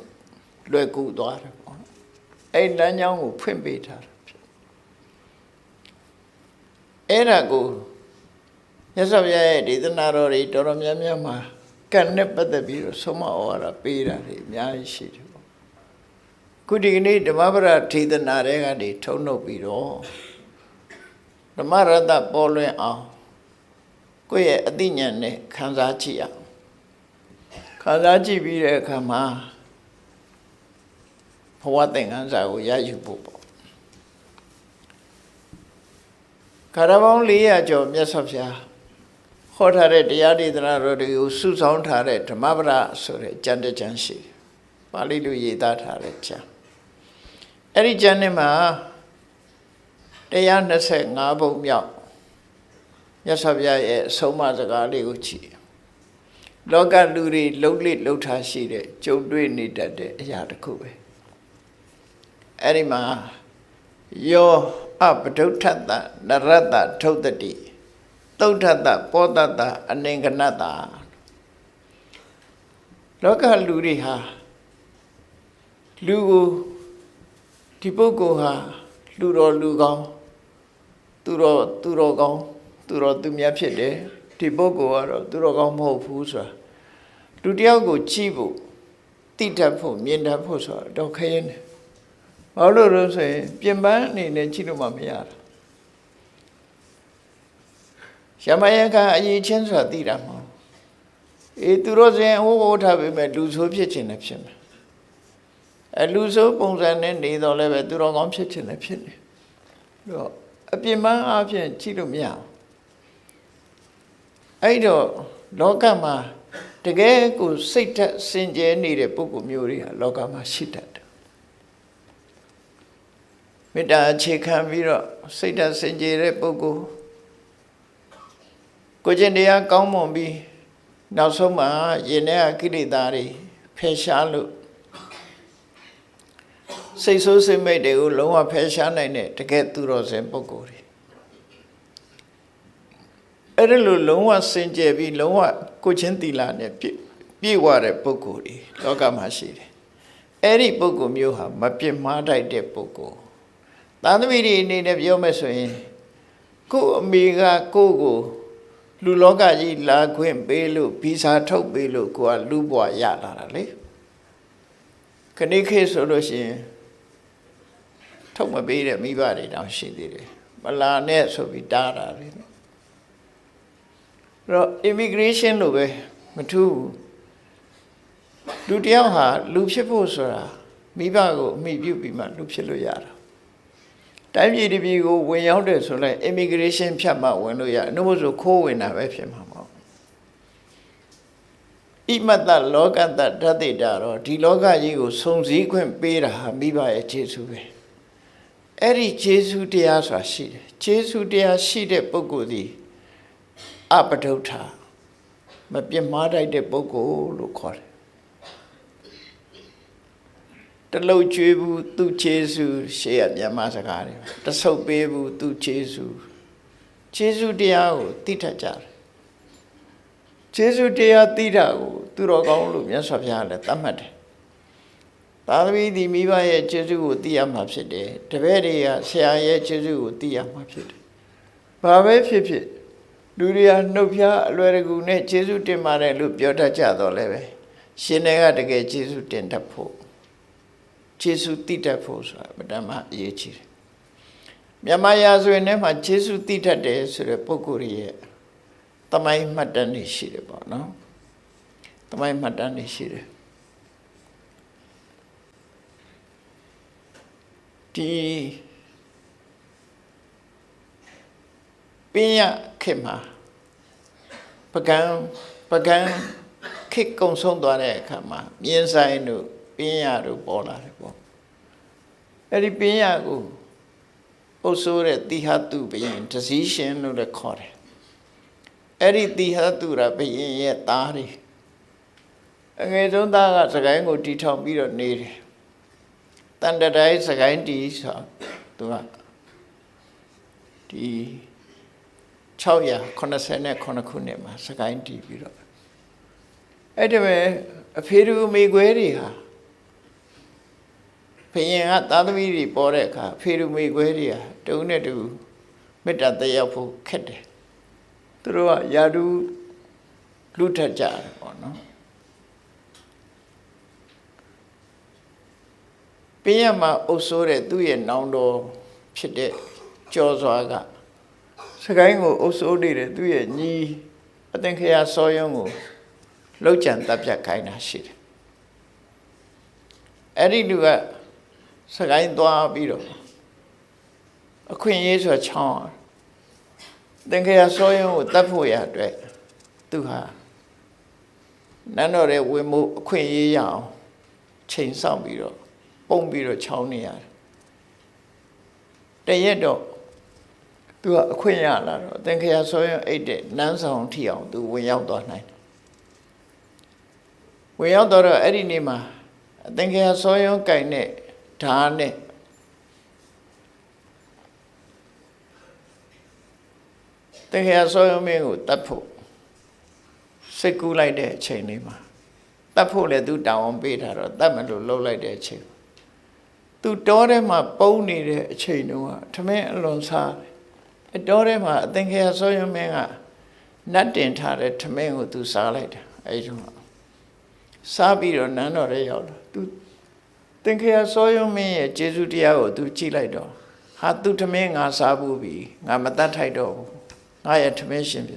လွယ်ကူသွားတယ်ပေါ့အဲ့လမ်းကြောင်းကိုဖွင့်ပေးထားတာဖြစ်အဲ့ဒါကိုမြတ်စွာဘုရားရဲ့ဒေသနာတော်တွေတော်တော်များများမှာကံနဲ့ပတ်သက်ပြီးတော့ဆုံးမဩဝါဒပေးတာတွေအများကြီးရှိတယ်ပေါ့ခုဒီကနေ့ဓမ္မပဒဒေသနာတွေကနေထုံနှုတ်ပြီးတော့ဓမ္မရတ္တပေါ်လွင်အောင်ကိုယ့်ရဲ့အသိဉာဏ်နဲ့ခံစားကြည့်အောင်ခံစားကြည့်ပြီးတဲ့အခါမှာဘဝသင်္ကန်းစာကိုရယူဖို့ပေါ့ကာရပေါင်း400ကျော်မြတ်စွာဘုရားဟောထားတဲ့တရားဒေသနာတော်တွေကိုစုဆောင်းထားတဲ့ဓမ္မပဒဆိုတဲ့ကျမ်းတစ်ကျမ်းရှိတယ်။ပါဠိလိုရေးသားထားတဲ့ကျမ်း။အဲ့ဒီကျမ်းထဲမှာ125ဘုံမြောက်မြတ်စွာဘုရားရဲ့အဆုံးအမစကားလေးကိုကြည့်။လောကလူတွေလှုပ်လေလှုပ်ထားရှိတဲ့ကြုံတွေ့နေတတ်တဲ့အရာတစ်ခုပဲ။အဲ့ဒီမှာယောအပဒုဋ္ဌတနရတ္တထုတ္တိသုဒ္ဓတပောတတအနင်္ဂနတလောကလူတွေဟာလူကိုဒီပုဂ္ဂိုလ်ဟာလူတော်လူကောင်းသူတော်ကောင်းသူမြတ်ဖြစ်တယ်ဒီပုဂ္ဂိုလ်ကတော့သူတော်ကောင်းမဟုတ်ဘူးဆိုတာလူတယောက်ကိုကြည့်ဖို့သိတတ်ဖို့မြင်တတ်ဖို့ဆိုတာတော့ခရင်တယ်ဘာလို့လဲဆိုရင်ပြင်ပန်းအနေနဲ့ကြည့်လို့မှမရတာရမယကအရေးချင်းဆိုတာသိတာမဟုတ်သူတို့စဉ်ဟိုထားပေမဲ့လူဆိုးဖြစ်ခြင်းနဲ့ဖြစ်မယ်လူဆိုးပုံစံနဲ့နေတော့လည်းပဲသူတော်ကောင်းဖြစ်ခြင်းနဲ့ဖြစ်နေတော့အပြင်ပန်းအပြင်ကြည့်လို့မရဘူးအဲ့တော့လောကမှာတကယ်ကိုစိတ်ဓာတ်စင်ကြယ်နေတဲ့ပုဂ္ဂိုလ်မျိုးတွေဟာလောကမှာရှိတတ်တယ်မေတ္တာအခြေခံပြီးတော့စိတ်ဓာတ်စင်ကြယ်တဲ့ပုဂ္ဂိုလ်ကိုကျင့်တရားကောင်းမွန်ပြီးနောက်ဆုံးမှာယင်တဲ့ကိလေသာတွေဖယ်ရှားလို့စိတ်ဆိုးစိတ်မိတ်တွေကိုလုံးဝဖယ်ရှားနိုင်တဲ့တကယ်သူတော်စင်ပုဂ္ဂိုလ်တွေအဲ့ဒါလိုလုံးဝစင်ကြယ်ပြီးလုံးဝကိုချင်းသီလနဲ့ပြည့်ဝတဲ့ပုဂ္ဂိုလ်တွေလောကမှာရှိတယ်အဲ့ဒီပုဂ္ဂိုလ်မျိုးဟာမပြစ်မှားတတ်တဲ့ပုဂ္ဂိုလ်သာသမီတွေအနေနဲ့ပြောမယ်ဆိုရင်ကို့အမေကကိုလူလောကကြီးလာခွင့်ပေးလို့ဗီဇာထုတ်ပေးလို့ကိုကလူဘွားရလာတာလေခဏိခေဆိုလို့ရှိရင်ထုတ်မပေးတဲ့မိဘတွေတောင်ရှိသေးတယ်မလာနဲ့ဆိုပြီးတားတာလေအဲ့တော့ immigration လို့ပဲမထူးလူတယောက်ဟာလူဖြစ်ဖို့ဆိုတာမိဘကိုအမိပြုပြီးမှလူဖြစ်လို့ရတာတိုင်းပြည်တစ်ပြည်ကိုဝင်ရောက်တယ်ဆိုလိုက် immigration ဖြတ်မှဝင်လို့ရနှုတ်ဆိုခိုးဝင်တာပဲဖြစ်မှာပေါ့ဣမတ္တလောကတ္တဓာတိတာတော့ဒီလောကကြီးကိုစုံစည်းခွင့်ပေးတာဟာမိဘရဲ့ခြေဆုပဲအဲ့ဒီခြေဆုတရားဆိုတာရှိတယ်ခြေဆုတရားရှိတဲ့ပုဂ္ဂိုလ်သည်အပဒုဋ္ဌမပြစ်မှားတတ်တဲ့ပုဂ္ဂိုလ်လို့ခေါ်တယ်တလုံးကျွေးဘူးသူခြေဆုရှေ့ရမြန်မာစကားတွေတဆုပ်ပေးဘူးသူခြေဆုတရားကိုသိထကြတယ်ခြေဆုတရားသိတာကိုသူတော်ကောင်းလို့မြတ်စွာဘုရားလည်းသတ်မှတ်တယ်သာသမီဒီမိဘရဲ့ခြေဆုကိုသိရမှာဖြစ်တယ်တပည့်တွေကဆရာရဲ့ခြေဆုကိုသိရမှာဖြစ်တယ်ဘာပဲဖြစ်ဖြစ်လူတွေကနှုတ်ဖျားအလွယ်တကူနဲ့ခြေဆုတင်ပါတယ်လို့ပြောတတ်ကြတော့လည်းပဲရှင်တွေကတကယ်ခြေဆုတင်တတ်ဖို့ခြေဆုတိတတ်ဖို့ဆိုတာဗဒမအရေးကြီးတယ်မြန်မာရာဇဝင်ထဲမှာခြေဆုတိတတ်တယ်ဆိုတဲ့ပုဂ္ဂိုလ်ရဲ့သမိုင်းမှတ်တမ်းတွေရှိတယ်ပေါ့နော်သမိုင်းမှတ်တမ်းတွေရှိတယ် ဒီပင်းရခေတ်မှာပကံခေတ်ကုံဆုံးသွားတဲ့အခါမှာမြင်းဆိုင်တို့ပင်းရတို့ပေါ်လာတယ်ပေါ့အဲ့ဒီပင်းရကိုအုပ်စိုးတဲ့တိဟတုဘုရင်တစည်းရှင်လို့လည်းခေါ်တယ်အဲ့ဒီတိဟတုရာဘုရင်ရဲ့သားတွေအငယ်ဆုံးသားကစကိုင်းကိုတီထောင်ပြီးတော့နေတယ်တန်တတိုင်းစကိုင်းတီဆိုသူကဒီ689ခုနှစ်မှာစကိုင်းတီပြီးတော့အဲ့ဒါပဲအဖေတို့မိခွဲတွေဟာဘုရင်ကသားသမီးတွေပေါ်တဲ့အခါအဖေတို့မိခွဲတွေဟာတုံးနဲ့တူမေတ္တာတရားဖို့ခက်တယ်သူတို့ကယာတုလူထက်ကြတယ်ပေါ့နော်ပင်းရမှာအုပ်စိုးတဲ့သူ့ရဲ့နောင်တော်ဖြစ်တဲ့ကျော်စွာကစကိုင်းကိုအုပ်စိုးနေတဲ့သူ့ရဲ့ညီအသင်္ခရစောယုံကိုလောက်ကြံတပ်ပြတ်ခိုင်းတာရှိတယ်အဲ့ဒီလူကစကိုင်းသွားပြီးတော့အခွင့်အရေးဆိုချောင်းသင်္ခရစောယုံကိုတပ်ဖို့ရအတွက်သူဟာနန်းတော်ရဲ့ဝင်မှုအခွင့်အရေးရအောင်ချိန်ဆောင်ပြီးတော့ပုံပြီးတော့ချောင်းနေရတယ်တရက်တော့သူကအခွင့်ရလာတော့သင်္ခရစောယုံအိတ်တဲ့နန်းဆောင်ထီအောင်သူဝင်ရောက်သွားနိုင်တယ်ဝင်ရောက်တော့အဲ့ဒီနေ့မှာသင်္ခရစောယုံကင်တဲ့ဓာတ်နဲ့သင်္ခရစောယုံမင်းကိုတတ်ဖို့စိတ်ကူးလိုက်တဲ့အချိန်လေးမှာတတ်ဖို့လည်းသူတောင်းအောင်ပေးထားတော့တတ်မလို့လှုပ်လိုက်တဲ့အချိန်သူတောထဲမှာပုံနေတဲ့အချိန်တုန်းကထမင်းအလွန်စားတယ်တောထဲမှာသင်္ခရစောယုံမင်းကနတ်တင်ထားတဲ့ထမင်းကိုသူစားလိုက်တယ်အဲဒီတုန်းကစားပြီးတော့နန်းတော်ထဲရောက်လာသူသင်္ခရစောယုံမင်းရဲ့ကျေးဇူးတရားကိုသူကြည့်လိုက်တော့ဟာသူထမင်းငါစားဘူးပြီငါမတတ်ထိုက်တော့ဘူးငါရဲ့ထမင်းရှင်ပြီ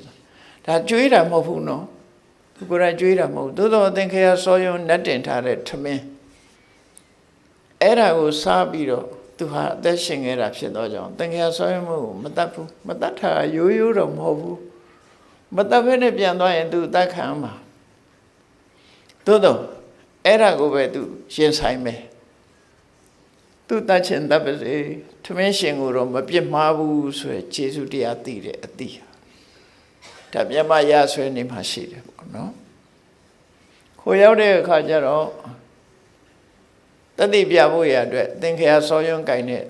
ဒါကြွေးတာမဟုတ်ဘူးနော်သူကိုယ်တိုင်ကြွေးတာမဟုတ်သို့တော့သင်္ခရစောယုံနတ်တင်ထားတဲ့ထမင်းအဲ့ဒါကိုစားပြီးတော့သူဟာအသက်ရှင်ခဲ့တာဖြစ်တော့ကြောင့်သင်္ခရစောယုံကိုမတတ်ဘူးမတတ်တာရိုးရိုးတော့မဟုတ်ဘူးမတတ်ဘဲနဲ့ပြန်သွားရင်သူအသက်ခံမှာသို့တော့အဲ့ဒါကိုပဲသူရင်ဆိုင်မယ်သူတတ်ချင်တတ်ပါစေထမင်းရှင်ကိုတော့မပြစ်မှားဘူးဆိုရယ်ခြေစုတရားသိတဲ့အသိဒါမြတ်မရဆွဲနေမှရှိတယ်ပေါ့နော်ခိုးရောက်တဲ့အခါကျတော့တတိပြဖို့ရအတွက်သင်္ခရစောယုံကင်တဲ့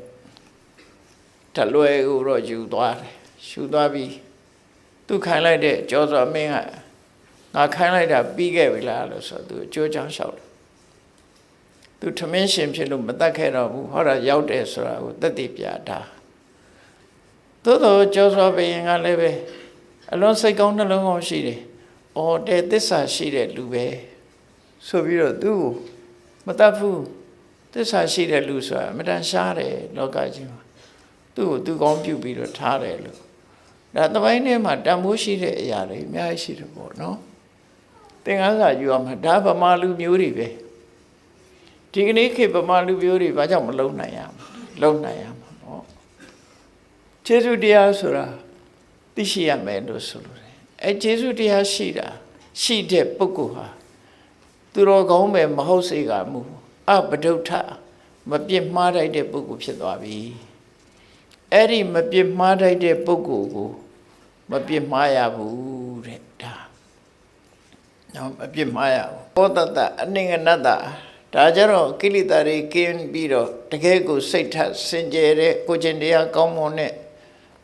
ဓလွယ်ကိုတော့ယူသွားတယ်ယူသွားပြီးသူခိုင်းလိုက်တဲ့ကျော်စောမင်းကငါခိုင်းလိုက်တာပြီးခဲ့ပြီလားလို့ဆိုသူအကျိုးချောင်းလျှောက်တယ်သူထမင်းရှင်ဖြစ်လို့မတတ်ခဲ့တော့ဘူးဟောတာရောက်တယ်ဆိုတာကိုတတိပြတာသို့တော့ကျော်စောဘုရင်ကလည်းပဲအလွန်စိတ်ကောင်းနှလုံးကောင်းရှိတယ်။အော်တဲ့သစ္စာရှိတဲ့လူပဲဆိုပြီးတော့သူ့ကိုမတတ်ဘူးသစ္စာရှိတဲ့လူဆိုတာအမတန်ရှားတယ်လောကကြီးမှာသူ့ကိုသူကောင်းပြုပြီးတော့ထားတယ်လို့ဒါသမိုင်းထဲမှာတန်ဖိုးရှိတဲ့အရာတွေအများကြီးရှိတယ်ပေါ့နော်သင်္ကန်းစာယူအောင်ဒါဗမာလူမျိုးတွေပဲဒီကနေ့ခေတ်ဗမာလူမျိုးတွေဘာကြောင့်မလုံနိုင်ရမလဲလုံနိုင်ရမှာပေါ့ခြေစုတရားဆိုတာသိရှိရမယ်လို့ဆိုလိုတယ်အဲခြေစုတရားရှိတာရှိတဲ့ပုဂ္ဂိုလ်ဟာသူတော်ကောင်းပဲမဟုတ်စေကမူအပဒုဋ္ဌမပြစ်မှားတတ်တဲ့ပုဂ္ဂိုလ်ဖြစ်သွားပြီအဲ့ဒီမပြစ်မှားတတ်တဲ့ပုဂ္ဂိုလ်ကိုမပြစ်မှားရဘူးတဲ့ဒါနော်မပြစ်မှားရဘူးပောတတအနိငနတ္တဒါကြတော့ကိလေသာတွေကင်းပြီးတော့တကယ်ကိုစိတ်ထစင်ကြယ်တဲ့ကိုကျင့်တရားကောင်းမွန်တဲ့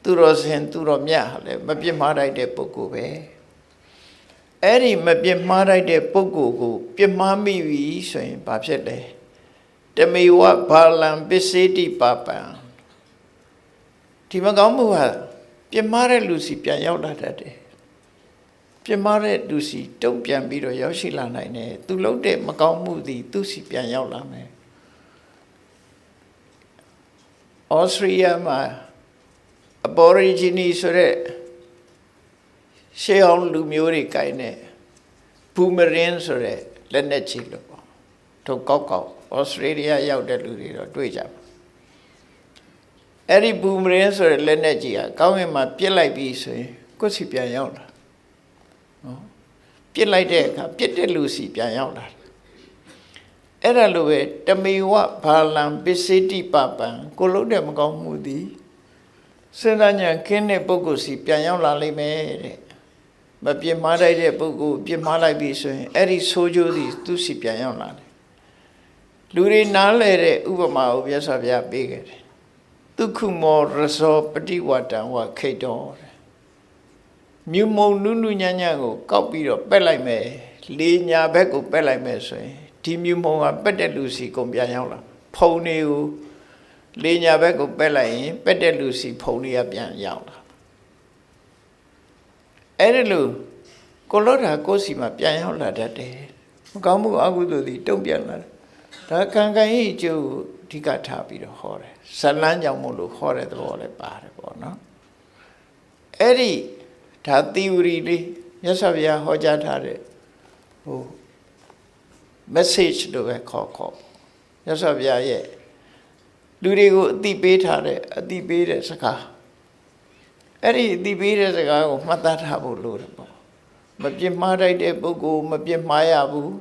သူတော်စင်သူတော်မြတ်ဟာလည်းမပြစ်မှားတတ်တဲ့ပုဂ္ဂိုလ်ပဲအဲ့ဒီမပြစ်မှားတတ်တဲ့ပုဂ္ဂိုလ်ကိုပြစ်မှားမိပြီဆိုရင်ဘာဖြစ်လဲတမေဝဘာလံပစ္စေတိပပံဒီမကောင်းမှုဟာပြစ်မှားတဲ့လူစီပြန်ရောက်လာတတ်တယ်ပြစ်မှားတဲ့လူစီတုံ့ပြန်ပြီးတော့ရောက်ရှိလာနိုင်တယ်သူလုပ်တဲ့မကောင်းမှုသည်သူစီပြန်ရောက်လာမယ်ဩစတြေးလျမှာAborigine ဆိုတဲ့ရှေးအောင်လူမျိုးတွေကိုင်တဲ့ဘူမရင်ဆိုတဲ့လက်နဲ့ချီလို့ပေါ့ထုတ်ကောက်ဩစတြေးလျရောက်တဲ့လူတွေတော့တွေ့ကြပါ အဲ့ဒီဘူမရင်ဆိုတဲ့လက်နဲ့ကြီးကကောင်းကင်မှာပြစ်လိုက်ပြီးဆိုရင်ကိုယ်စီပြန်ရောက်လာနော်ပြစ်လိုက်တဲ့အခါပြစ်တဲ့လူစီပြန်ရောက်လာအဲ့ဒါလိုပဲတမေဝဘာလံပစ္စေတိပပံကိုလုံးတဲ့မကောင်းမှုသည်စဉ်းစားဉာဏ်ခင်းတဲ့ပုဂ္ဂိုလ်စီပြန်ရောက်လာလိမ့်မယ်တဲ့မပြစ်မှားလိုက်တဲ့ပုဂ္ဂိုလ်ပြစ်မှားလိုက်ပြီဆိုရင်အဲ့ဒီဆိုးကျိုးသည်သူစီပြန်ရောက်လာတယ်လူတွေနားလဲတဲ့ဥပမာကိုမြတ်စွာဘုရားပေးခဲ့တယ်ဒုက္ခမောရဇောပฏิဝတ္တံဝခိတောတဲ့မြုံမုံနုနုညံ့ညံ့ကိုကောက်ပြီးတော့ပက်လိုက်မယ်လေညာဘက်ကိုပက်လိုက်မယ်ဆိုရင်ဒီမြုံမုံကပက်တဲ့လူစီကုန်ပြန်ရောက်လာဖုံတွေကိုလေညာဘက်ကိုပက်လိုက်ရင်ပက်တဲ့လူစီဖုံတွေကပြန်ရောက်လာအဲ့ဒီလိုကိုလို့တာကိုစီမှာပြန်ရောက်လာတတ်တယ်မကောင်းမှုအကုသိုလ်တွေတုံ့ပြန်လာတယ်ဒါကံကံဤအကျိုးကိုအဓိကထားပြီးတော့ဟောတယ်ဇလန်းကြောင့်မို့လို့ဟောတဲ့သဘောလည်းပါတယ်ပေါ့နော်အဲ့ဒီဒါသီဝရီလေးမြတ်စွာဘုရားဟောကြားထားတဲ့ဟို message လို့ပဲခေါ်မြတ်စွာဘုရားရဲ့လူတွေကိုအတိပေးထားတဲ့အတိပေးတဲ့စကားအဲ့ဒီအတိပေးတဲ့စကားကိုမှတ်သားထားဖို့လိုတယ်ပေါ့မပြစ်မှားတတ်တဲ့ပုဂ္ဂိုလ်မပြစ်မှားရဘူး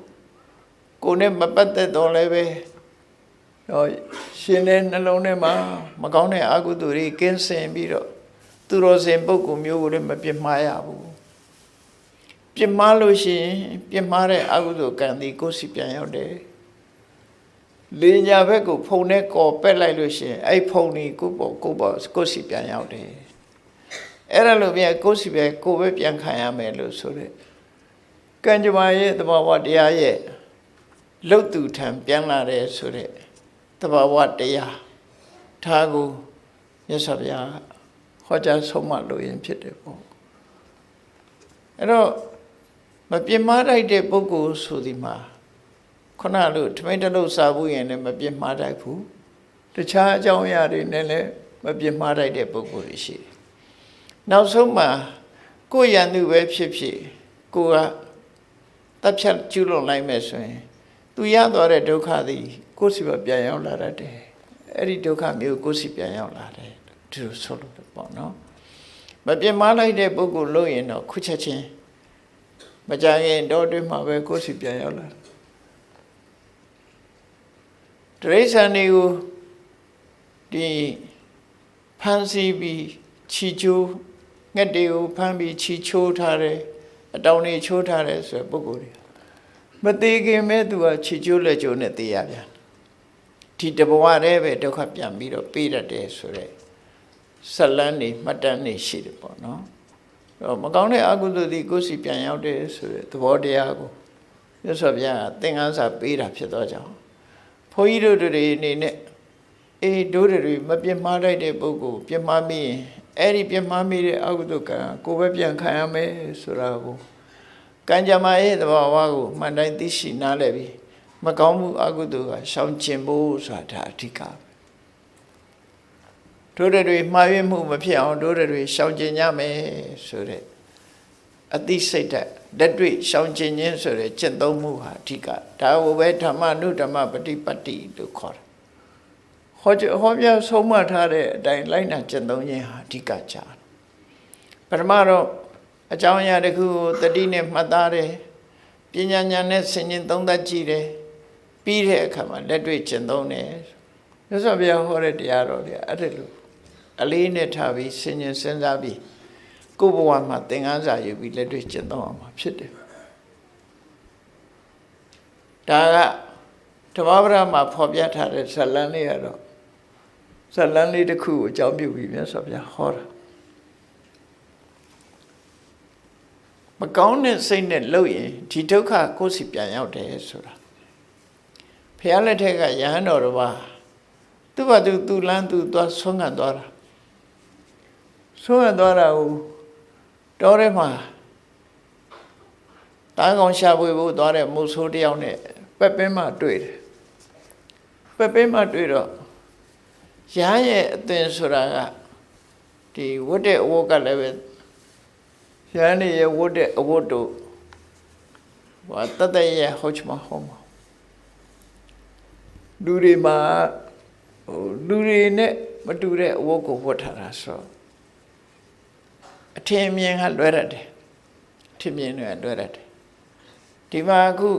ကိုယ်နဲ့မပတ်သက်တော့လည်းပဲရှင်တဲ့နှလုံးထဲမှာမကောင်းတဲ့အကုသိုလ်တွေကင်းစင်ပြီးတော့သူတော်စင်ပုဂ္ဂိုလ်မျိုးကိုလည်းမပြစ်မှားရဘူးပြစ်မှားလို့ရှိရင်ပြစ်မှားတဲ့အကုသိုလ်ကံဒီကိုယ်စီပြန်ရောက်တယ်လေညာဘက်ကိုဖုံနဲ့ကော်ပက်လိုက်လို့ရှိရင်အဲ့ဖုံဒီကိုယ်စီပြန်ရောက်တယ်အဲ့ဒါလို့ပြန်ကိုယ်စီပဲကိုယ်ပဲပြန်ခံရမယ်လို့ဆိုတဲ့ကံကြမ္မာရဲ့သဘာဝတရားရဲ့လုတ်သူထံပြန်လာတယ်ဆိုတဲ့သဘာဝတရားဒါကိုမြတ်စွာဘုရားဟောကြားဆုံးမလို့ရင်ဖြစ်တယ်ပေါ့အဲ့တော့မပြစ်မှားတတ်တဲ့ပုဂ္ဂိုလ်ဆိုဒီမှာခုနလိုထမိတ်တလို့စားဖို့ရင်လည်းမပြစ်မှားတတ်ဘူးတခြားအကြောင်းအရာတွေနဲ့လည်းမပြစ်မှားတတ်တဲ့ပုဂ္ဂိုလ်တွေရှိတယ်နောက်ဆုံးမှာကိုယ်ရန်သူပဲဖြစ်ဖြစ်ကိုကတပ်ဖြတ်ကျူးလွန်လိုက်မယ်ဆိုရင်သူရသွားတဲ့ဒုက္ခသည်ကိုယ်စီပြန်ရောက်လာတတ်တယ်အဲ့ဒီဒုက္ခမျိုးကိုယ်စီပြန်ရောက်လာတယ်ဒီလိုဆိုလို့ပေါ့နော်မပြစ်မှားလိုက်တဲ့ပုဂ္ဂိုလ်လို့ရင်တော့ခုချက်ချင်းမကြခင်တော့တွင်မှာပဲကိုယ်စီပြန်ရောက်လာတရိစ္ဆာန်တွေကိုဒီဖန်စီပြီးချီချိုးငှက်တွေကိုဖမ်းပြီးချီချိုးထားတယ်အတောင်တွေချိုးထားတယ်ဆိုတဲ့ပုဂ္ဂိုလ်တွေမသေးခင်မဲ့သူကချီချိုးလက်ချိုးနဲ့သေးရပြန်ဒီတဘဝတည်းပဲဒုက္ခပြန်ပြီးတော့ပေးတတ်တယ်ဆိုတဲ့ဇလန်းနေမှတ်တမ်းနေရှိတယ်ပေါ့နော်မကောင်းတဲ့အကုသိုလ်တွေကိုယ်စီပြန်ရောက်တယ်ဆိုတဲ့သဘောတရားကိုမြတ်စွာဘုရားသင်္ကန်းစာပေးတာဖြစ်သောကြောင့်ဘုန်းကြီးတို့တွေအနေနဲ့တို့တွေမပြစ်မှားတတ်တဲ့ပုဂ္ဂိုလ်ပြစ်မှားမိရင်အဲ့ဒီပြစ်မှားမိတဲ့အကုသိုလ်ကံကိုယ်ပဲပြန်ခံရမယ်ဆိုတာကိုကံကြမ္မာရဲ့သဘာဝကိုမှန်တိုင်းသိရှိနားလည်ပြီးမကောင်းမှုအကုသိုလ်ကရှောင်ကျဉ်ဖို့ဆိုတာအဓိကတို့တွေမှားယွင်းမှုမဖြစ်အောင်တို့တွေရှောင်ကျဉ်ကြမယ်ဆိုတဲ့အသိစိတ်လက်တွေ့ရှောင်ကျဉ်ခြင်းဆိုတဲ့ကျင့်သုံးမှုဟာအဓိကဒါကိုပဲဓမ္မနုဓမ္မပฏิပတ်တိလို့ခေါ်တယ်ဟောပြဆုံးမထားတဲ့အတိုင်းလိုက်နာကျင့်သုံးခြင်းဟာအဓိကကြတယ်ပထမတော့အကြောင်းအရာတစ်ခုကိုတတိနဲ့မှတ်သားတယ်ပညာဉာဏ်နဲ့ဆင်ခြင်သုံးသပ်ကြည့်တယ်ပြီးတဲ့အခါမှာလက်တွေ့ကျင့်သုံးတယ်မြတ်စွာဘုရားဟောတဲ့တရားတော်တွေအဲ့ဒါလိုအလေးနဲ့ထားပြီးဆင်ခြင်စဉ်းစားပြီးကိုယ်ဘဝမှာသင်ခန်းစာယူပြီးလက်တွေ့ကျင့်သုံးအောင်ဖြစ်တယ်ဒါကဓမ္မပဒမှာဖော်ပြထားတဲ့ဇလန်းလေးကတော့ဇလန်းလေးတစ်ခုကိုအကြောင်းပြုပြီးမြတ်စွာဘုရားဟောတာမကောင်းတဲ့စိတ်နဲ့လှုပ်ရင်ဒီဒုက္ခကိုယ်စီပြန်ရောက်တယ်ဆိုတာဘုရားလက်ထက်ကယဟန်တော်တော်ပါသူ့ဘာသူလမ်းသူသွားဆုံးခံသွားတာဆုံးခံသွားတာကိုတော်ထဲမှာတားကောင်ရှာဖွေဖို့သွားတဲ့မုတ်ဆိုးတယောက်နဲ့ပက်ပင်းမှတွေ့တယ်ပက်ပင်းမှတွေ့တော့ရဟန်းရဲ့အသင်ဆိုတာကဒီဝတ်တဲ့အဝတ်ကလည်းပဲရဟန်းရဲ့ဝတ်တဲ့အဝတ်တို့ဘာတတ်တဲ့ရဲ့ဟောချမဟောမှာလူတွေမှာလူတွေနဲ့ မတူတဲ့အဝတ်ကိုဝတ်ထားတာဆိုအထင်အမြင်ကလွဲရတယ်အထင်မြင်တွေကလွဲရတယ်ဒီမှာအခု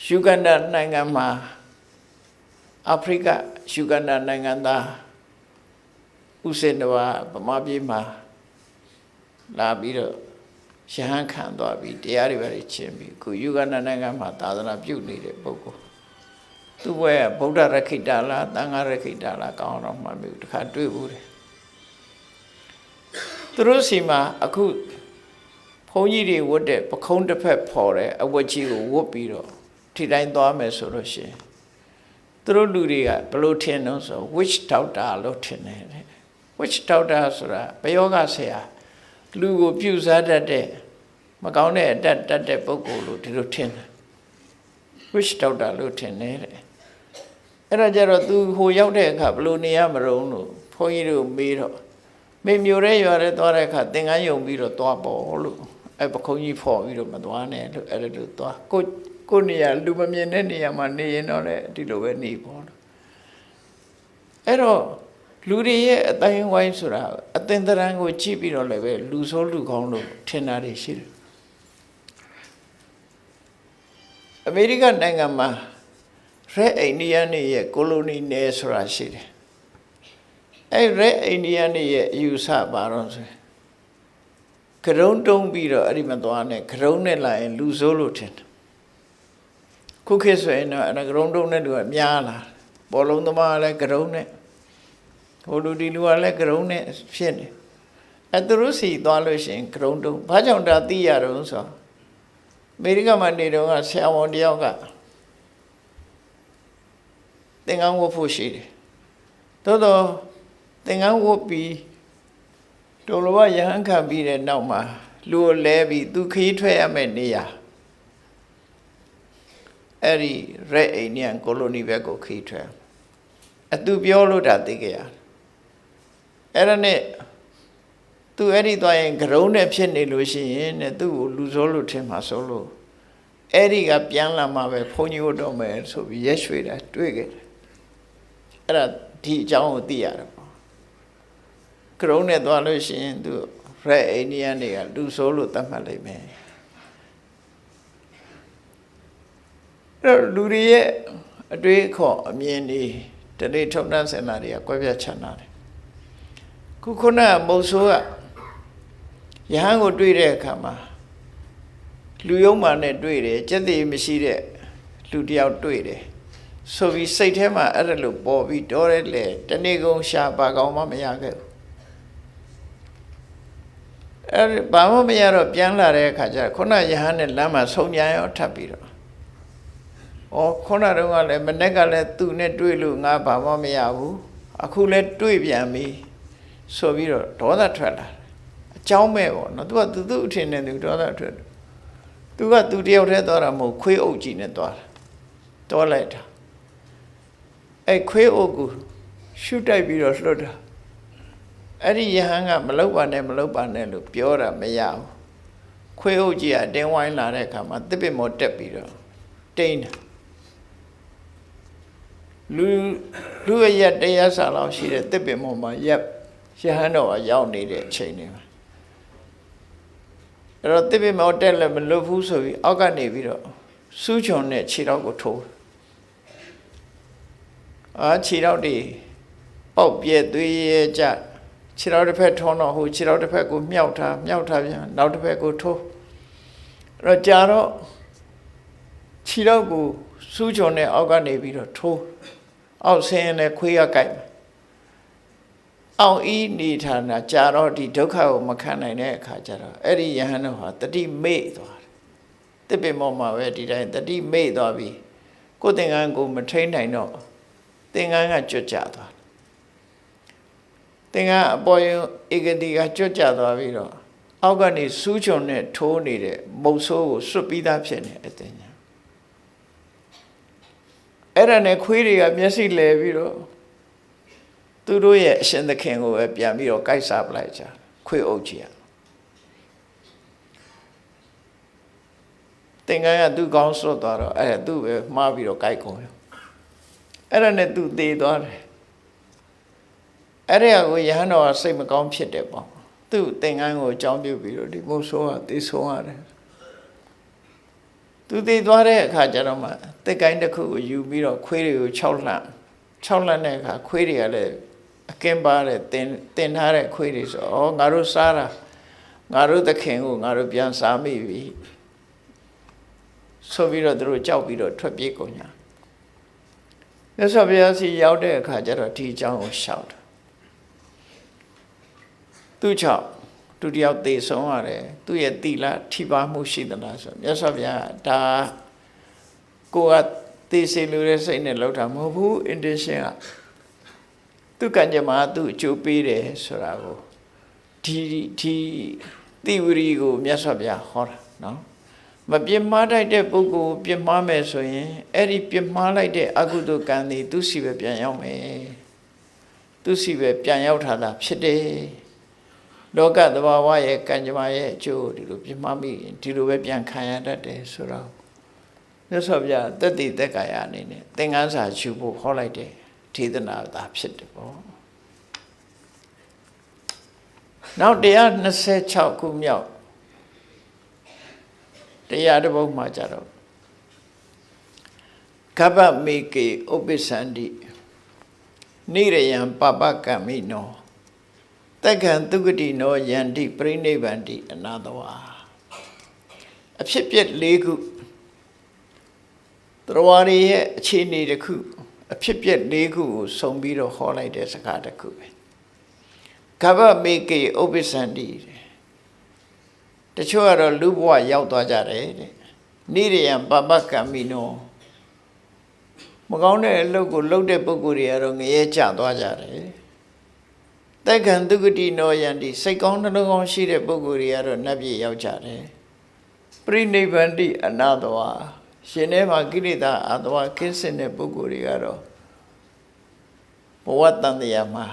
ယူဂန္ဒာနိုင်ငံမှာအာဖရိကယူဂန္ဒာနိုင်ငံသားဥစ္စေနဝဗမာပြည်မှာလာပြီးတော့ရဟန်းခံသွားပြီးတရားတွေပဲချင်းပြီးအခုယူဂန္ဒာနိုင်ငံမှာသာသနာပြုနေတဲ့ပုဂ္ဂိုလ်သူ့ဘက်ကဗုဒ္ဓရခိတလားသံဃာရခိတလားကောင်းတော့မှမဟုတ်တခါတွေ့ဘူးတယ်သူတို့စီမှာအခုဘုန်းကြီးတွေဝတ်တဲ့ပခုံးတစ်ဖက်ဖော်တဲ့အဝတ်ကြီးကိုဝတ်ပြီးတော့ထိတိုင်းသွားမယ်ဆိုလို့ရှိရင်သူတို့လူတွေကဘယ်လိုထင်တော့ဆို witch doctor လို့ထင်တယ် witch doctor ဆိုတာဘယောဂဆရာလူကိုပြုစားတတ်တဲ့မကောင်းတဲ့အတတ်တတ်တဲ့ပုဂ္ဂိုလ်လို့ဒီလိုထင်တယ် witch doctor လို့ထင်တယ်တဲ့အဲ့ဒါကြတော့ तू ဟိုရောက်တဲ့အခါဘယ်လိုနေရမလို့လို့ဘုန်းကြီးတို့မေးတော့မေမျိုးရဲရွာရဲသွားတဲ့အခါသင်္ကန်းယုံပြီးတော့သွားပေါ့လို့အဲ့ပခုံးကြီးဖော်ပြီးတော့မသွားနဲ့လို့အဲ့လိုသွားကိုနေရာလူမမြင်တဲ့နေရာမှာနေရင်တော့လေဒီလိုပဲနေပေါ့အဲ့တော့လူတွေရဲ့အတိုင်းဝိုင်းဆိုတာအသင်္တရံကိုကြည့်ပြီးတော့လည်းပဲလူဆိုးလူကောင်းလို့ထင်တာတွေရှိတယ်အမေရိကန်နိုင်ငံမှာရဲအိန္ဒိယနေရဲ့ကိုလိုနီနယ်ဆိုတာရှိတယ်အဲ့ရဲအိန္ဒိယနေရဲ့အယူဆပါတော့ဆိုကရုံးတုံးပြီးတော့အဲ့ဒီမသွားနဲ့ကရုံးနဲ့လာရင်လူဆိုးလို့ထင်တယ်ခုခေတ်ဆိုရင်တော့အဲ့ကရုံးတုံးနဲ့လူကများလာဘောလုံးသမားလည်းကရုံးနဲ့ဟိုလူဒီလူကလည်းကရုံးနဲ့ဖြစ်နေအဲ့သူတို့စီသွားလို့ရှိရင်ကရုံးတုံးဘာကြောင့်ဒါသိရတော့ဆိုအမေရိကန်မှာနေတော့ကဆရာဝန်တယောက်ကသင်္ကန်းဝတ်ဖို့ရှိတယ်သို့တော့သင်္ကန်းဝတ်ပြီးတော်တော်ရဟန်းခံပြီးတဲ့နောက်မှာလူကိုလဲပြီးသူခီးထွက်ရမယ့်နေရာအဲ့ဒီရက်အိန္ဒိယန်ကိုလိုနီဘက်ကိုခီးထွက်အသူပြောလို့ဒါသိကြရအဲ့ဒါနဲ့သူအဲ့ဒီသွားရင်ဂရုံးနဲ့ဖြစ်နေလို့ရှိရင်တဲ့သူ့ကိုလူဆိုးလို့ထင်မှာဆိုလို့အဲ့ဒီကပြန်လာမှာပဲဘုန်းကြီးတို့တော့မယ်ဆိုပြီးရက်ရွှေတာတွေ့ခဲ့တယ်အဲ့ဒါဒီအကြောင်းကိုသိရတယ်ပေါ့ဂရုံးနဲ့သွားလို့ရှိရင်သူရက်အိန္ဒိယန်တွေကလူဆိုးလို့သတ်မှတ်လိုက်မယ်အဲ့လူတွေရဲ့အတွေးအခေါ်အမြင်တွေတနေ့ထုံတန်းစင်တာတွေကကွဲပြားခြားနာတယ်ခုနကမုတ်ဆိုးကယဟန်ကိုတွေ့တဲ့အခါမှာလူယုံမာနဲ့တွေ့တယ်စက်တည်မရှိတဲ့လူတယောက်တွေ့တယ်ဆိုပြီးစိတ်ထဲမှာအဲ့ဒါလို့ပေါ်ပြီးတော့ရဲလေတနေ့ကုန်ရှာပါကောင်းမှမရခဲ့ဘူးအဲ့ဘာမှမရတော့ပြန်လာတဲ့အခါကျခုနယဟန်နဲ့လမ်းမှာဆုံညာရောထပ်ပြီးတော့ခုနတုန်းကလည်းမနေ့ကလည်းသူနဲ့တွေ့လို့ငါဘာမှမရဘူးအခုလည်းတွေ့ပြန်ပြီဆိုပြီးတော့ဒေါသထွက်လာအကြောင်းမဲ့ပေါ့နော်သူအထင်နဲ့သူဒေါသထွက်သူတယောက်တည်းသွားတာမဟုတ်ခွေးအုပ်ကြီးနဲ့သွားတာတွားလိုက်တာအဲ့ခွေးအုပ်ကိုရှုတိုက်ပြီးတော့လွတ်တာအဲ့ဒီယဟန်ကမလောက်ပါနဲ့လို့ပြောတာမရဘူးခွေးအုပ်ကြီးကတင်းဝိုင်းလာတဲ့အခါမှာတစ်ပင်မော်တက်ပြီးတော့တိန်းတာလူရရက်တရားစာလောက်ရှိတဲ့တစ်ပင်မော်မှာရက်ရဟန်းတော်ကရောက်နေတဲ့အချိန်တွေမှာအဲ့တော့တစ်ပင်မော်တက်လည်းမလွတ်ဘူးဆိုပြီးအောက်ကနေပြီးတော့စူးချွန်နဲ့ခြေထောက်ကိုထိုးခြေထောက်တွေပေါက်ပြဲသွေးရဲကြခြေထောက်တစ်ဖက်ထုံးတော့ဟိုခြေထောက်တစ်ဖက်ကိုမြောက်ထားပြန်နောက်တစ်ဖက်ကိုထိုးအဲ့တော့ကြာတော့ခြေထောက်ကိုစူးချွန်နဲ့အောက်ကနေပြီးတော့ထိုးအောက်ဆင်းနဲ့ခွေးရကြိုက်အောင်ဤနေဌာနကြာတော့ဒီဒုက္ခကိုမခံနိုင်တဲ့အခါကျတော့အဲ့ဒီယဟန်တော်ဟာတတိမေ့သွားတယ်တစ်ပင်ပေါ်မှာပဲဒီတိုင်းတတိမေ့သွားပြီကိုယ်သင်္ကန်းကိုမထိန်နိုင်တော့သင်္ကန်းကကြွတ်ကျသွားသင်္ကန်းအပေါ်ယဧကတိကကြွတ်ကျသွားပြီးတော့အောက်ကနေစူးချွန်နဲ့ထိုးနေတဲ့မုတ်ဆိုးကိုစွတ်ပြီးသားဖြစ်နေတဲ့အတင်ညာအဲ့ဒါနဲ့ခွေးတွေကမျက်စိလဲပြီးတော့သူတို့ရဲ့အရှင်သခင်ကိုပဲပြန်ပြီးတော့ကြိုက်စားပလိုက်ကြခွေးအုပ်ကြီးသင်္ကန်းကသူ့ကောင်းစွတ်သွားတော့အဲ့သူ့ပဲမှားပြီးတော့ကြိုက်ကုန်ရောအဲ့ဒါနဲ့သူသေသွားတယ် အဲ့ဒီကိုယဟန်တော်ကစိတ်မကောင်းဖြစ်တယ်ပေါ့သူ့သင်္ကန်းကိုအကြောင်းပြုပြီးတော့ဒီမိုးဆိုးကသိဆုံးရတယ်သူသိသွားတဲ့အခါကျတော့မှတက်ကိုင်းတစ်ခုကိုယူပြီးတော့ခွေးတွေကို6လှန်တဲ့အခါခွေးတွေကလည်းအကင်းပါတဲ့တင်ထားတဲ့ခွေးတွေဆိုဩငါတို့စားတာငါတို့သခင်ကိုငါတို့ပြန်စားမိပြီဆိုပြီးတော့သူတို့ကြောက်ပြီးတော့ထွက်ပြေးကုန်ညာမြတ်စွာဘုရားစီရောက်တဲ့အခါကျတော့ဒီအကြောင်းကိုရှောက်တယ်သူ့ကြောင့်သူတယောက်သေဆုံးရတယ်သူ့ရဲ့တိလထိပါမှုရှိသလားဆိုမြတ်စွာဘုရားဒါကိုကသေစေလူရဲ့စိတ်နဲ့လောက်တာမဟုတ်ဘူး intention ကသူကံကြမ္မာသူ့အကျိုးပေးတယ်ဆိုတာကိုဒီတိဝရီကိုမြတ်စွာဘုရားဟောတာနော်မပြစ်မှားတတ်တဲ့ပုဂ္ဂိုလ်ပြစ်မှားမယ်ဆိုရင်အဲ့ဒီပြစ်မှားလိုက်တဲ့အကုသိုလ်ကံတွေသူစီပဲပြန်ရောက်မယ်သူစီပဲပြန်ရောက်တာဖြစ်တယ်လောကသဘာဝရဲ့ကံကြမ္မာရဲ့အကျိုးဒီလိုပြစ်မှားမိရင်ဒီလိုပဲပြန်ခံရတတ်တယ်ဆိုတော့မြတ်စွာဘုရားတတိသက်ကာယအနေနဲ့သင်္ကန်းစာယူဖို့ဟောလိုက်တဲ့ဒေသနာသာဖြစ်တယ်ပေါ့နောက်126ခုမြောက်တရားတစ်ပုဒ်မှာကြတော့ကပ္ပမေကေဥပ္ပစ္စန္တိနိရယံပပကမ္မိနောတက္ကံသုဂတိနောယန္တိပရိနိဗ္ဗန္တိအနာတဝါအဖြစ်ပြက်၄ခုသရဝရရဲ့အခြေအနေတစ်ခုအဖြစ်ပြက်၄ခုကိုစုံပြီးတော့ဟောလိုက်တဲ့စကားတစ်ခုပဲကပ္ပမေကေဥပ္ပစ္စန္တိတချို့ကတော့လူဘဝရောက်သွားကြတယ်တဲ့နိရယံပပကမ္မိနောမကောင်းတဲ့အလုပ်ကိုလုပ်တဲ့ပုဂ္ဂိုလ်တွေကတော့ငရဲကျသွားကြတယ်တက္ကံသုဂတိနောယန္တိစိတ်ကောင်းနှလုံးကောင်းရှိတဲ့ပုဂ္ဂိုလ်တွေကတော့နတ်ပြည်ရောက်ကြတယ်ပရိနိဗ္ဗန္တိအနာတဝါရှင်ထဲမှာကိလေသာအတဝါကင်းစင်တဲ့ပုဂ္ဂိုလ်တွေကတော့ဘဝတန်တရားမှာ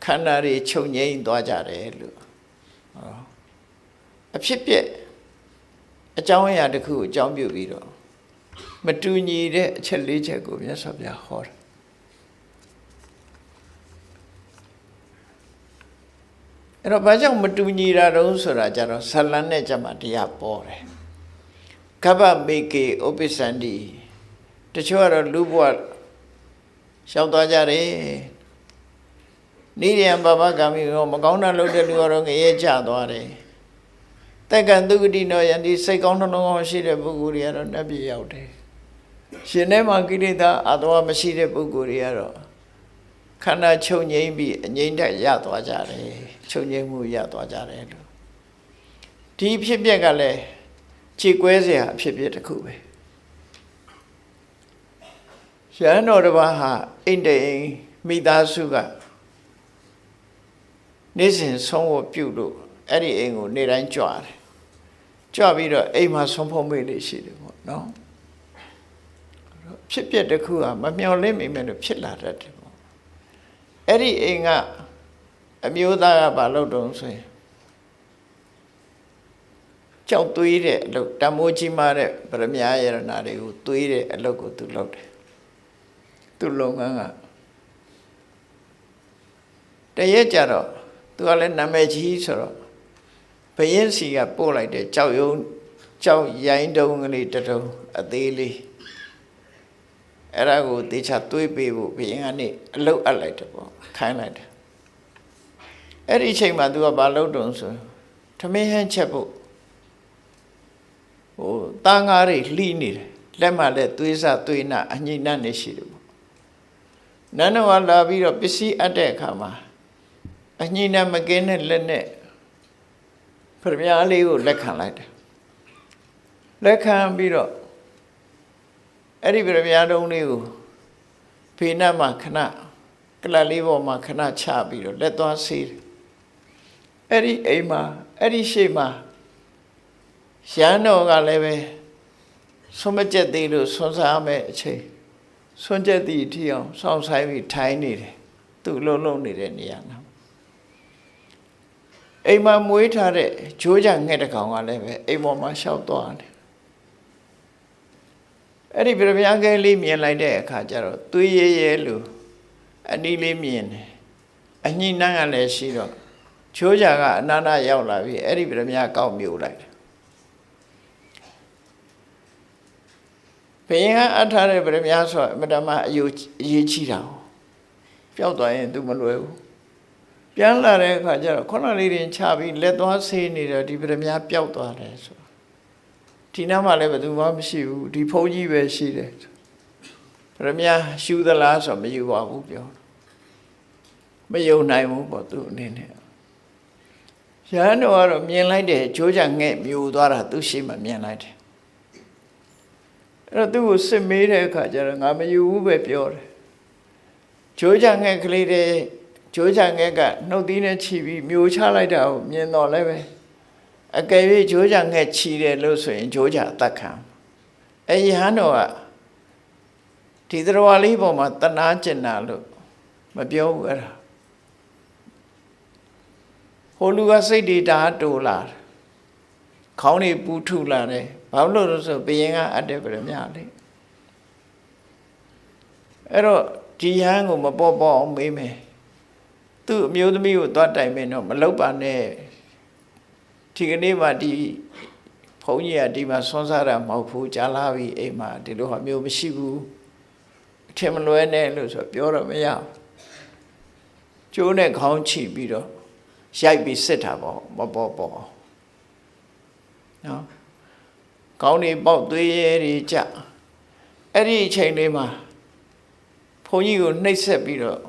ခန္ဓာတွေချုပ်ငြိမ်းသွားကြတယ်လို့အဖြစ်ပြက်အကြောင်းအရာတစ်ခုကိုအကြောင်းပြုပြီးတော့မတူညီတဲ့အချက်၄ချက်ကိုမြတ်စွာဘုရားဟောတယ်အဲ့တော့ဘာကြောင့်မတူညီတာတုံးဆိုတာကြတော့ဇလန်နဲ့ကြမှာတရားပေါ်တယ်ကပ္ပမေကေဥပ္ပစ္စန္တိတချို့ကတော့လူဘဝရှောက်သွားကြတယ်နိရယံပပကမ္မိရောမကောင်းတာလုပ်တဲ့လူကတော့ငရဲကျသွားတယ်တက္ကံသုဂတိနောယန္တိစိတ်ကောင်းနှလုံးကောင်းရှိတဲ့ပုဂ္ဂိုလ်တွေကတော့နတ်ပြည်ရောက်တယ်ရှင်ထဲမှာကိလေသာအတဝါမရှိတဲ့ပုဂ္ဂိုလ်တွေကတော့ခန္ဓာချုပ်ငြိမ်းပြီးအငြိမ့်တက်ရသွားကြတယ်ချုပ်ငြိမ်းမှုရသွားကြတယ်လို့ဒီဖြစ်ပျက်ကလည်းခြေကွဲเสียအဖြစ်ပြက်တစ်ခုပဲရဟန်းတော်တစ်ပါးဟာအိမ်တိမ်မိသားစုကနေ့စဉ်ဆုံးဝပြုလို့အဲ့ဒီအိမ်ကိုနေ့တိုင်းကြွတယ်ကြွပြီးတော့အိမ်မှာဆုံးဖုံးမေးလေးရှိတယ်ပေါ့နော်ဖြစ်ပျက်တစ်ခုကမမျှော်လင့်မိမယ်လို့ဖြစ်လာတတ်တယ်ပေါ့အဲ့ဒီအိမ်ကအမျိုးသားကဘာလုပ်တုံးဆိုရင်ကြောက်သွေးတဲ့အလုပ်တမိုးကြီးမားတဲ့ဗရမ ्या ယရနာတွေကိုသွေးတဲ့အလုပ်ကိုသူလုပ်တယ်သူလုပ်ငန်းကတရက်ကြတော့သူကလည်းနာမည်ကြီးဆိုတော့ဘယင်းစီကပို့လိုက်တဲ့ကြောက်ရိုင်းတုံးကလေးတတုံးအသေးလေးအဲ့ဒါကိုတေချာသွေးပေးဖို့ဘယင်းကနေအလုတ်အပ်လိုက်တယ်ပေါ့ခိုင်းလိုက်တယ်အဲ့ဒီအချိန်မှာသူကဘာလုပ်တုံးဆိုထမင်းဟန်းချက်ဖို့တားငါးတွေလှီးနေတယ်လက်မှလည်းသွေးစသွေးနာအညိနှံ့နေရှိတယ်ပေါ့နန်းတော်ကလာပြီးတော့ပစ္စည်းအပ်တဲ့အခါမှာအညိနှံ့မကင်းတဲ့လက်နဲ့ပရမ ्या လေးကိုလက်ခံလိုက်တယ်လက်ခံပြီးတော့အဲ့ဒီပရမ ्या တုံးလေးကိုဖေးနှံ့မှာခဏကလတ်လေးပေါ်မှာခဏချပြီးတော့လက်သွားဆေးတယ်အဲ့ဒီအိမ်မှာအဲ့ဒီရှေ့မှာရဟန်းတော်ကလည်းပဲဆုံးမကျက်သေးလို့ဆွမ်းစားမယ်အချိန်ဆွမ်းကျက်သည့်အထိအောင်စောင့်ဆိုင်ပြီးထိုင်နေတယ်သူ့လုံးနေတဲ့နေရာမှာအိမ်မှာမွေးထားတဲ့ဂျိုးကြငှက်တစ်ကောင်ကလည်းပဲအိမ်ပေါ်မှာရှောက်သွားတယ်အဲ့ဒီပြပြကဲလေးမြင်လိုက်တဲ့အခါကျတော့သွေးရဲရဲလို့အနီးလေးမြင်တယ် အညှိနှံ့ကလည်းရှိတော့ချိုးကြကအနာနာရောက်လာပြီအဲ့ဒီဗရမ ्या ကောက်မြုပ်လိုက်တယ်ဘယင်ကအထားတဲ့ဗရမ ्या ဆိုအမတမအရေးကြီးတာပျောက်သွားရင် तू မလွယ်ဘူးပြန်လာတဲ့အခါကျတော့ခုနလေးတင်ချပြီးလက်သွားဆေးနေတော့ဒီဗရမ ्या ပျောက်သွားတယ်ဆိုဒီနားမှာလည်းဘယ်သူမှမရှိဘူးဒီဖုန်းကြီးပဲရှိတယ်ဗရမ ्या ရှူသလားဆိုမယူပါဘူးပြောမယုံနိုင်ဘူးပေါ့သူအနေနဲ့ရဟန်းတော်ကတော့မြင်လိုက်တယ်ကြိုးကြငဲ့မြူသွားတာသူရှိမှမြင်လိုက်တယ်အဲ့တော့သူ့ကိုစစ်မေးတဲ့အခါကျတော့ငါမယူဘူးပဲပြောတယ်ကြိုးကြငဲ့ကလေးတွေကြိုးကြငဲ့ကနှုတ်သီးနဲ့ခြိပြီးမြူချလိုက်တာကိုမြင်တော့လည်းပဲအကယ်၍ကြိုးကြငဲ့ခြိတယ်လို့ဆိုရင်ကြိုးကြအသက်ခံအဲ့ရဟန်းတော်ကဒီသရဝါလေးပေါ်မှာတနာကျင်တာလို့မပြောဘူးအဲ့ဒါဟိုလူကစိတ်တွေဓာတ်တိုးလာတယ်ခေါင်းတွေပူထုလာတယ်ဘာလို့လဲဆိုဘယင်ကအတက်ဗရမ ्या လေအဲ့တော့ဒီဟန်းကိုမပေါ်ပေါ်အောင်မေးမယ်သူ့အမျိုးသမီးကိုသွားတိုင်မယ်တော့မလုပ်ပါနဲ့ဒီကနေ့မှဒီဘုန်းကြီးကဒီမှာဆွမ်းစားတာမဟုတ်ဘူးကြားလာပြီအိမ်မှာဒီလိုဟာမျိုးမရှိဘူးအထင်မလွဲနဲ့လို့ဆိုပြောတော့မရဘူးကျိုးနဲ့ခေါင်းချိပြီးတော့ရိုက်ပြီးစစ်တာပေါ့မပေါ်ပေါ်နော်ခေါင်းတွေပေါက်သွေးရဲတွေကြအဲ့ဒီအချိန်လေးမှာဘုန်းကြီးကိုနှိပ်စက်ပြီးတော့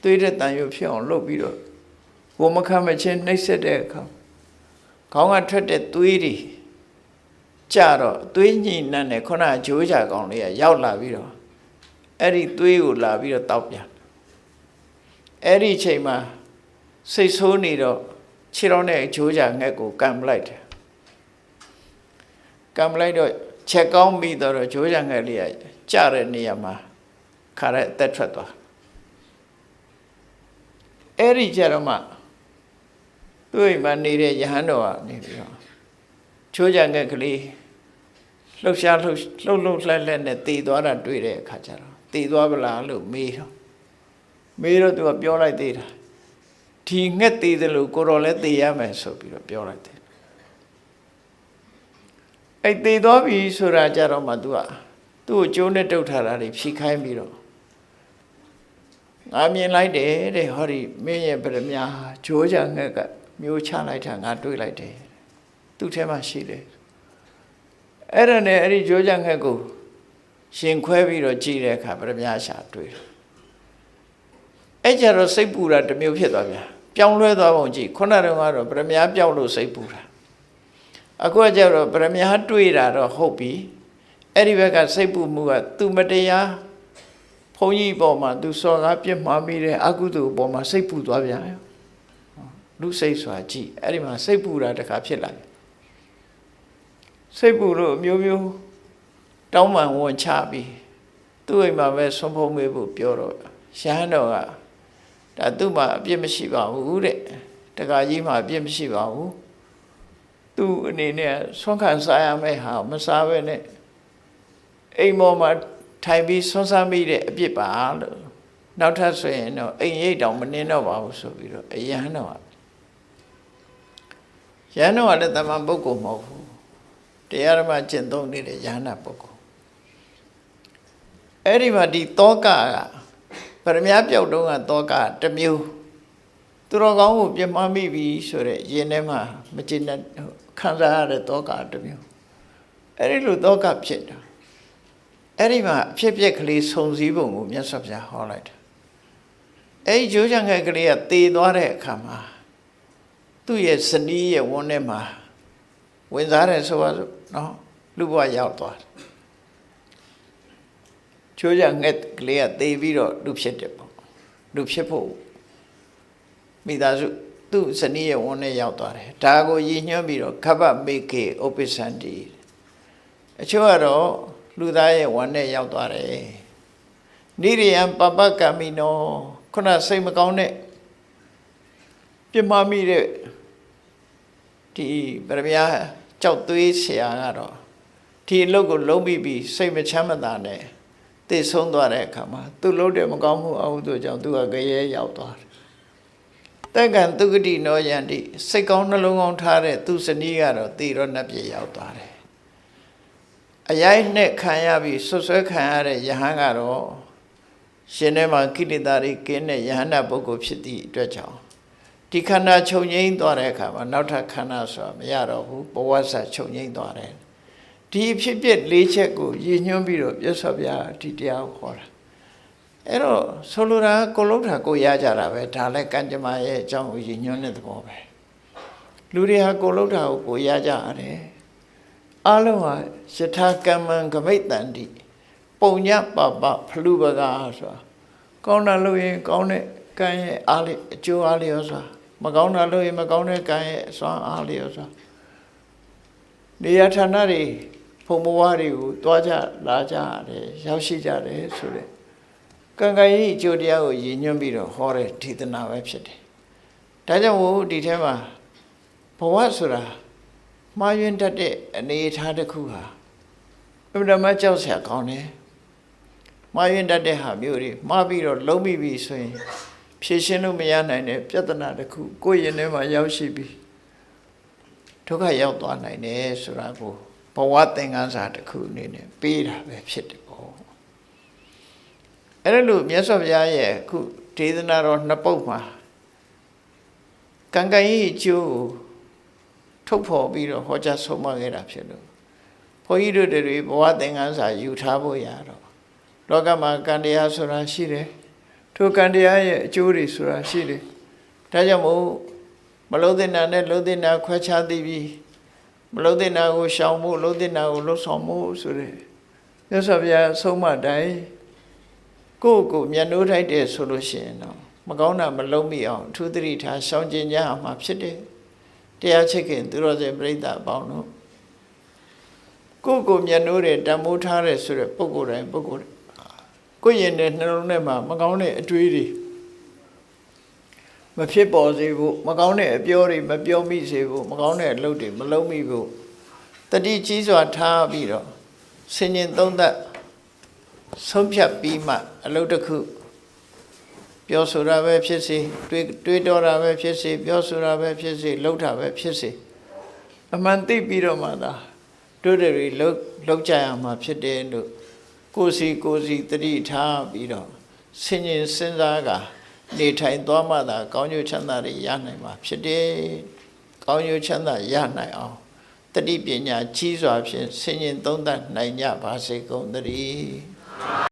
သွေးတဲ့တန်ရုပ်ဖြစ်အောင်လုပ်ပြီးတော့ကိုမခံမချင်းနှိပ်စက်တဲ့အခါခေါင်းကထွက်တဲ့သွေးတွေကြတော့သွေးညှိနှံ့တဲ့ခုနကဂျိုးကြကောင်လေးကရောက်လာပြီးတော့အဲ့ဒီသွေးကိုလာပြီးတော့တောက်ပြန်အဲ့ဒီအချိန်မှာစိတ်ဆိုးနေတော့ခြေတော်နဲ့ဂျိုးကြငှက်ကိုကံပလိုက်တယ်ကံပလိုက်တော့ချက်ကောင်းပြီးတော့ဂျိုးကြငှက်လေးကကြတဲ့နေရာမှာခါရဲအသက်ထွက်သွားအဲ့ဒီကြတော့မှသူ့အိမ်မှာနေတဲ့ယဟန်တော်ကနေပြီးတော့ချိုးကြငှက်ကလေးလှုပ်ရှားလှုပ်လှက်နဲ့တည်သွားတာတွေ့တဲ့အခါကျတော့တည်သွားပလားလို့မေးတော့သူကပြောလိုက်သေးတာဒီငှက်တည်တယ်လို့ကိုတော်လည်းတည်ရမယ်ဆိုပြီးတော့ပြောလိုက်တယ်အဲ့တည်သွားပြီဆိုတာကြတော့မှသူ့ကိုကျိုးနဲ့တုတ်ထားတာတွေဖြီးခိုင်းပြီးတော့ငါမြင်လိုက်တယ်တဲ့ဟောဒီမင်းရဲ့ဗရမ ्या ဂျိုးကြငှက်ကမျိုးချလိုက်တာငါတွေ့လိုက်တယ်သူ့ထဲမှာရှိတယ်အဲ့ဒါနဲ့အဲ့ဒီဂျိုးကြငှက်ကိုရှင်ခွဲပြီးတော့ကြည့်တဲ့အခါဗရမ ्या ရှာတွေ့တယ်အဲ့ကြတော့စိတ်ပူတာတစ်မျိုးဖြစ်သွားပြန်ပြောင်းလဲသွားပုံကြည့်ခုနတုန်းကတော့ဗရမ ्या ပြောက်လို့စိတ်ပူတာအခုကကျတော့ဗရမ ्या တွေ့တာတော့ဟုတ်ပြီအဲ့ဒီဘက်ကစိတ်ပူမှုကသူမတရားဘုန်းကြီးပေါ်မှာသူစော်ကားပြစ်မှားမိတဲ့အကုသိုလ်ပေါ်မှာစိတ်ပူသွားပြန်လူစိတ်စွာကြည့်အဲ့ဒီမှာစိတ်ပူတာတခါဖြစ်လာတယ်စိတ်ပူလို့မျိုးမျိုးတောင်းပန်ဝန်ချပြီးသူ့အိမ်မှာပဲဆွမ်းဖုံးမေးဖို့ပြောတော့ရဟန်းတော်ကဒါသူ့မှာအပြစ်မရှိပါဘူးတဲ့တခါကြီးမှာအပြစ်မရှိပါဘူးသူ့အနေနဲ့ဆွမ်းခံစားရမယ့်ဟာမစားဘဲနဲ့အိမ်ပေါ်မှာထိုင်ပြီးဆွမ်းစားမိတဲ့အပြစ်ပါလို့နောက်ထပ်ဆိုရင်တော့အိမ်ရိပ်တောင်မနှင်းတော့ပါဘူးဆိုပြီးတော့ရဟန်းတော်ကလည်းတမန်ပုဂ္ဂိုလ်မဟုတ်ဘူးတရားဓမ္မကျင့်သုံးနေတဲ့ယဟန္တာပုဂ္ဂိုလ်အဲ့ဒီမှာဒီတောကဗရမ ्या ပြောက်တုံးကတောကတစ်မျိုးသူတော်ကောင်းကိုပြမမိပြီဆိုတဲ့ယင်ထဲမှာမကျင်တဲ့ခံစားရတဲ့တောကတစ်မျိုးအဲ့ဒီလိုတောကဖြစ်တာအဲ့ဒီမှာအဖြစ်ပြက်ကလေးစုံစည်းပုံကိုမြတ်စွာဘုရားဟောလိုက်တာအဲ့ဒီဂျိုးချံငယ်ကလေးကတည်သွားတဲ့အခါမှာသူ့ရဲ့ဇနီးရဲ့ဝန်းထဲမှာဝင်စားတယ်ဆိုတော့နော်လူဘဝရောက်သွားတယ်ဂျိုးချံငယ်ကလေးကတည်ပြီးတော့လူဖြစ်တယ်ပေါ့လူဖြစ်ဖို့မိသားစုသူ့ဇနီးရဲ့ဝန်းထဲရောက်သွားတယ်ဒါကိုရည်ညွှန်းပြီးတော့ခဗ္ဗမေခေဥပ္ပစ္စန္တိအချို့ကတော့လူသားရဲ့ဝမ်းနဲ့ရောက်သွားတယ်နိရိယံပပကမိနောခုနစိတ်မကောင်းတဲ့ပြမမိတဲ့ဒီဗရမ ्या ကြောက်သွေးဆရာကတော့ဒီအလုပ်ကိုလုံးပြီးစိတ်မချမ်းမသာနဲ့တည်ဆုံးသွားတဲ့အခါမှာသူ့လုပ်တဲ့မကောင်းမှုအဟုသူကြောင့်သူကကြရဲရောက်သွားတယ် တက္ကံသုဂတိနောယန္တိစိတ်ကောင်းနှလုံးကောင်းထားတဲ့သူစနီးကတော့တည်ရောနှက်ပြေရောက်သွားတယ်အရိုက်နဲ့ခံရပြီးဆွဆွဲခံရတဲ့ယဟန်ကတော့ရှင်ထဲမှာကိလေသာတွေကင်းတဲ့ယဟန္တာပုဂ္ဂိုလ်ဖြစ်သည့်အတွက်ကြောင့်ဒီခန္ဓာချုပ်ငိမ့်သွားတဲ့အခါမှာနောက်ထပ်ခန္ဓာဆိုတာမရတော့ဘူးဘဝဆက်ချုပ်ငိမ့်သွားတယ်ဒီဖြစ်ဖြစ်၄ချက်ကိုရည်ညွှန်းပြီးတော့ပြတ်ဆော့ပြဒီတရားကိုခေါ်တာအဲ့တော့ဆိုလိုတာကိုလုံးထာကိုရကြတာပဲဒါလည်းကံကြမ္မာရဲ့အကြောင်းကိုရည်ညွှန်းတဲ့သဘောပဲလူတွေဟာကိုလုံးထာကိုရကြရတယ်အလုံးဟာယထာကမ္မံဂမိတ်တန္တိပုံညပပဖလူပကားဆိုတာကောင်းတာလို့ရင်ကောင်းတဲ့ကံရဲ့အားလေးအကျိုးအားလေးရောဆိုတာမကောင်းတာလို့ရင်မကောင်းတဲ့ကံရဲ့အစွမ်းအားလေးရောဆိုတာနေရာဌာနတွေဖုံဘဝတွေကိုတွားကြလာကြရတယ်ရောက်ရှိကြတယ်ဆိုတဲ့ကံကံကြီးအကျိုးတရားကိုရည်ညွှန်းပြီးတော့ဟောတဲ့ဒေသနာပဲဖြစ်တယ်ဒါကြောင့်မို့ဒီထဲမှာဘဝဆိုတာမှားယွင်းတတ်တဲ့အနေအထားတစ်ခုဟာအမှန်တမ်းကြောက်စရာကောင်းတယ်မှားယွင်းတတ်တဲ့ဟာမျိုးတွေမှားပြီးတော့လုံးမိပြီဆိုရင်ဖြေရှင်းလို့မရနိုင်တဲ့ပြဿနာတစ်ခုကိုယ့်ရင်ထဲမှာရောက်ရှိပြီးဒုက္ခရောက်သွားနိုင်တယ်ဆိုတာကိုဘဝသင်္ကန်းစာတစ်ခုအနေနဲ့ပေးတာပဲဖြစ်တယ်ပေါ့အဲ့ဒါလို့မြတ်စွာဘုရားရဲ့အခုဒေသနာတော်နှစ်ပုဒ်မှာကံကံကြီးအကျိုးကိုထုတ်ဖော်ပြီးတော့ဟောကြားဆုံးမခဲ့တာဖြစ်လို့ဘုန်းကြီးတို့တွေဘဝသင်္ကန်းစာယူထားဖို့ရတော့လောကမှာကံတရားဆိုတာရှိတယ်ထိုကံတရားရဲ့အကျိုးတွေဆိုတာရှိတယ်ဒါကြောင့်မို့မလုံးတဲ့နာနဲ့လုံးတဲ့နာခွဲခြားသိပြီးမလုံးတဲ့နာကိုရှောင်ဖို့လုံးတဲ့နာကိုလှုပ်ဆောင်ဖို့ဆိုတဲ့မြတ်စွာဘုရားဆုံးမတိုင်းကိုယ့်ကိုမျက်နှိုးထိုက်တယ်ဆိုလို့ရှိရင်တော့မကောင်းတာမလုံးမိအောင်အထူးသတိထားရှောင်ကျဉ်ကြအောင်မှာဖြစ်တယ်တရားချစ်ခင်သူတော်စင်ပြိဿအပေါင်းတို့ကိုယ့်ကိုမျက်နှိုးတယ်တမိုးထားတယ်ဆိုတဲ့ပုဂ္ဂိုလ်တိုင်းပုဂ္ဂိုလ်ကိုယ့်ရင်နဲ့နှလုံးထဲမှာမကောင်းတဲ့အတွေးတွေမဖြစ်ပေါ်စေဖို့မကောင်းတဲ့အပြောတွေမပြောမိစေဖို့မကောင်းတဲ့အလုပ်တွေမလုပ်မိဖို့တတိကြီးစွာထားပြီးတော့ဆင်ញင်သုံးသပ်ဆုံးဖြတ်ပြီးမှအလုပ်တစ်ခုပြောဆိုတာပဲဖြစ်စေတွေးတော်တာပဲဖြစ်စေပြောဆိုတာပဲဖြစ်စေလုပ်တာပဲဖြစ်စေအမှန်သိပြီးတော့မှသာတို့တွေလောက်ကြရမှာဖြစ်တယ်လို့ကိုယ်စီတတိထားပြီးတော့ဆင်ញင်စဉ်းစားကနေထိုင်သွားမှသာကောင်းကျိုးချမ်းသာတွေရနိုင်မှာဖြစ်တယ်ကောင်းကျိုးချမ်းသာရနိုင်အောင်တတိပညာကြီးစွာဖြင့်ဆင်ញင်သုံးသပ်နိုင်ကြပါစေကုန်သတည်း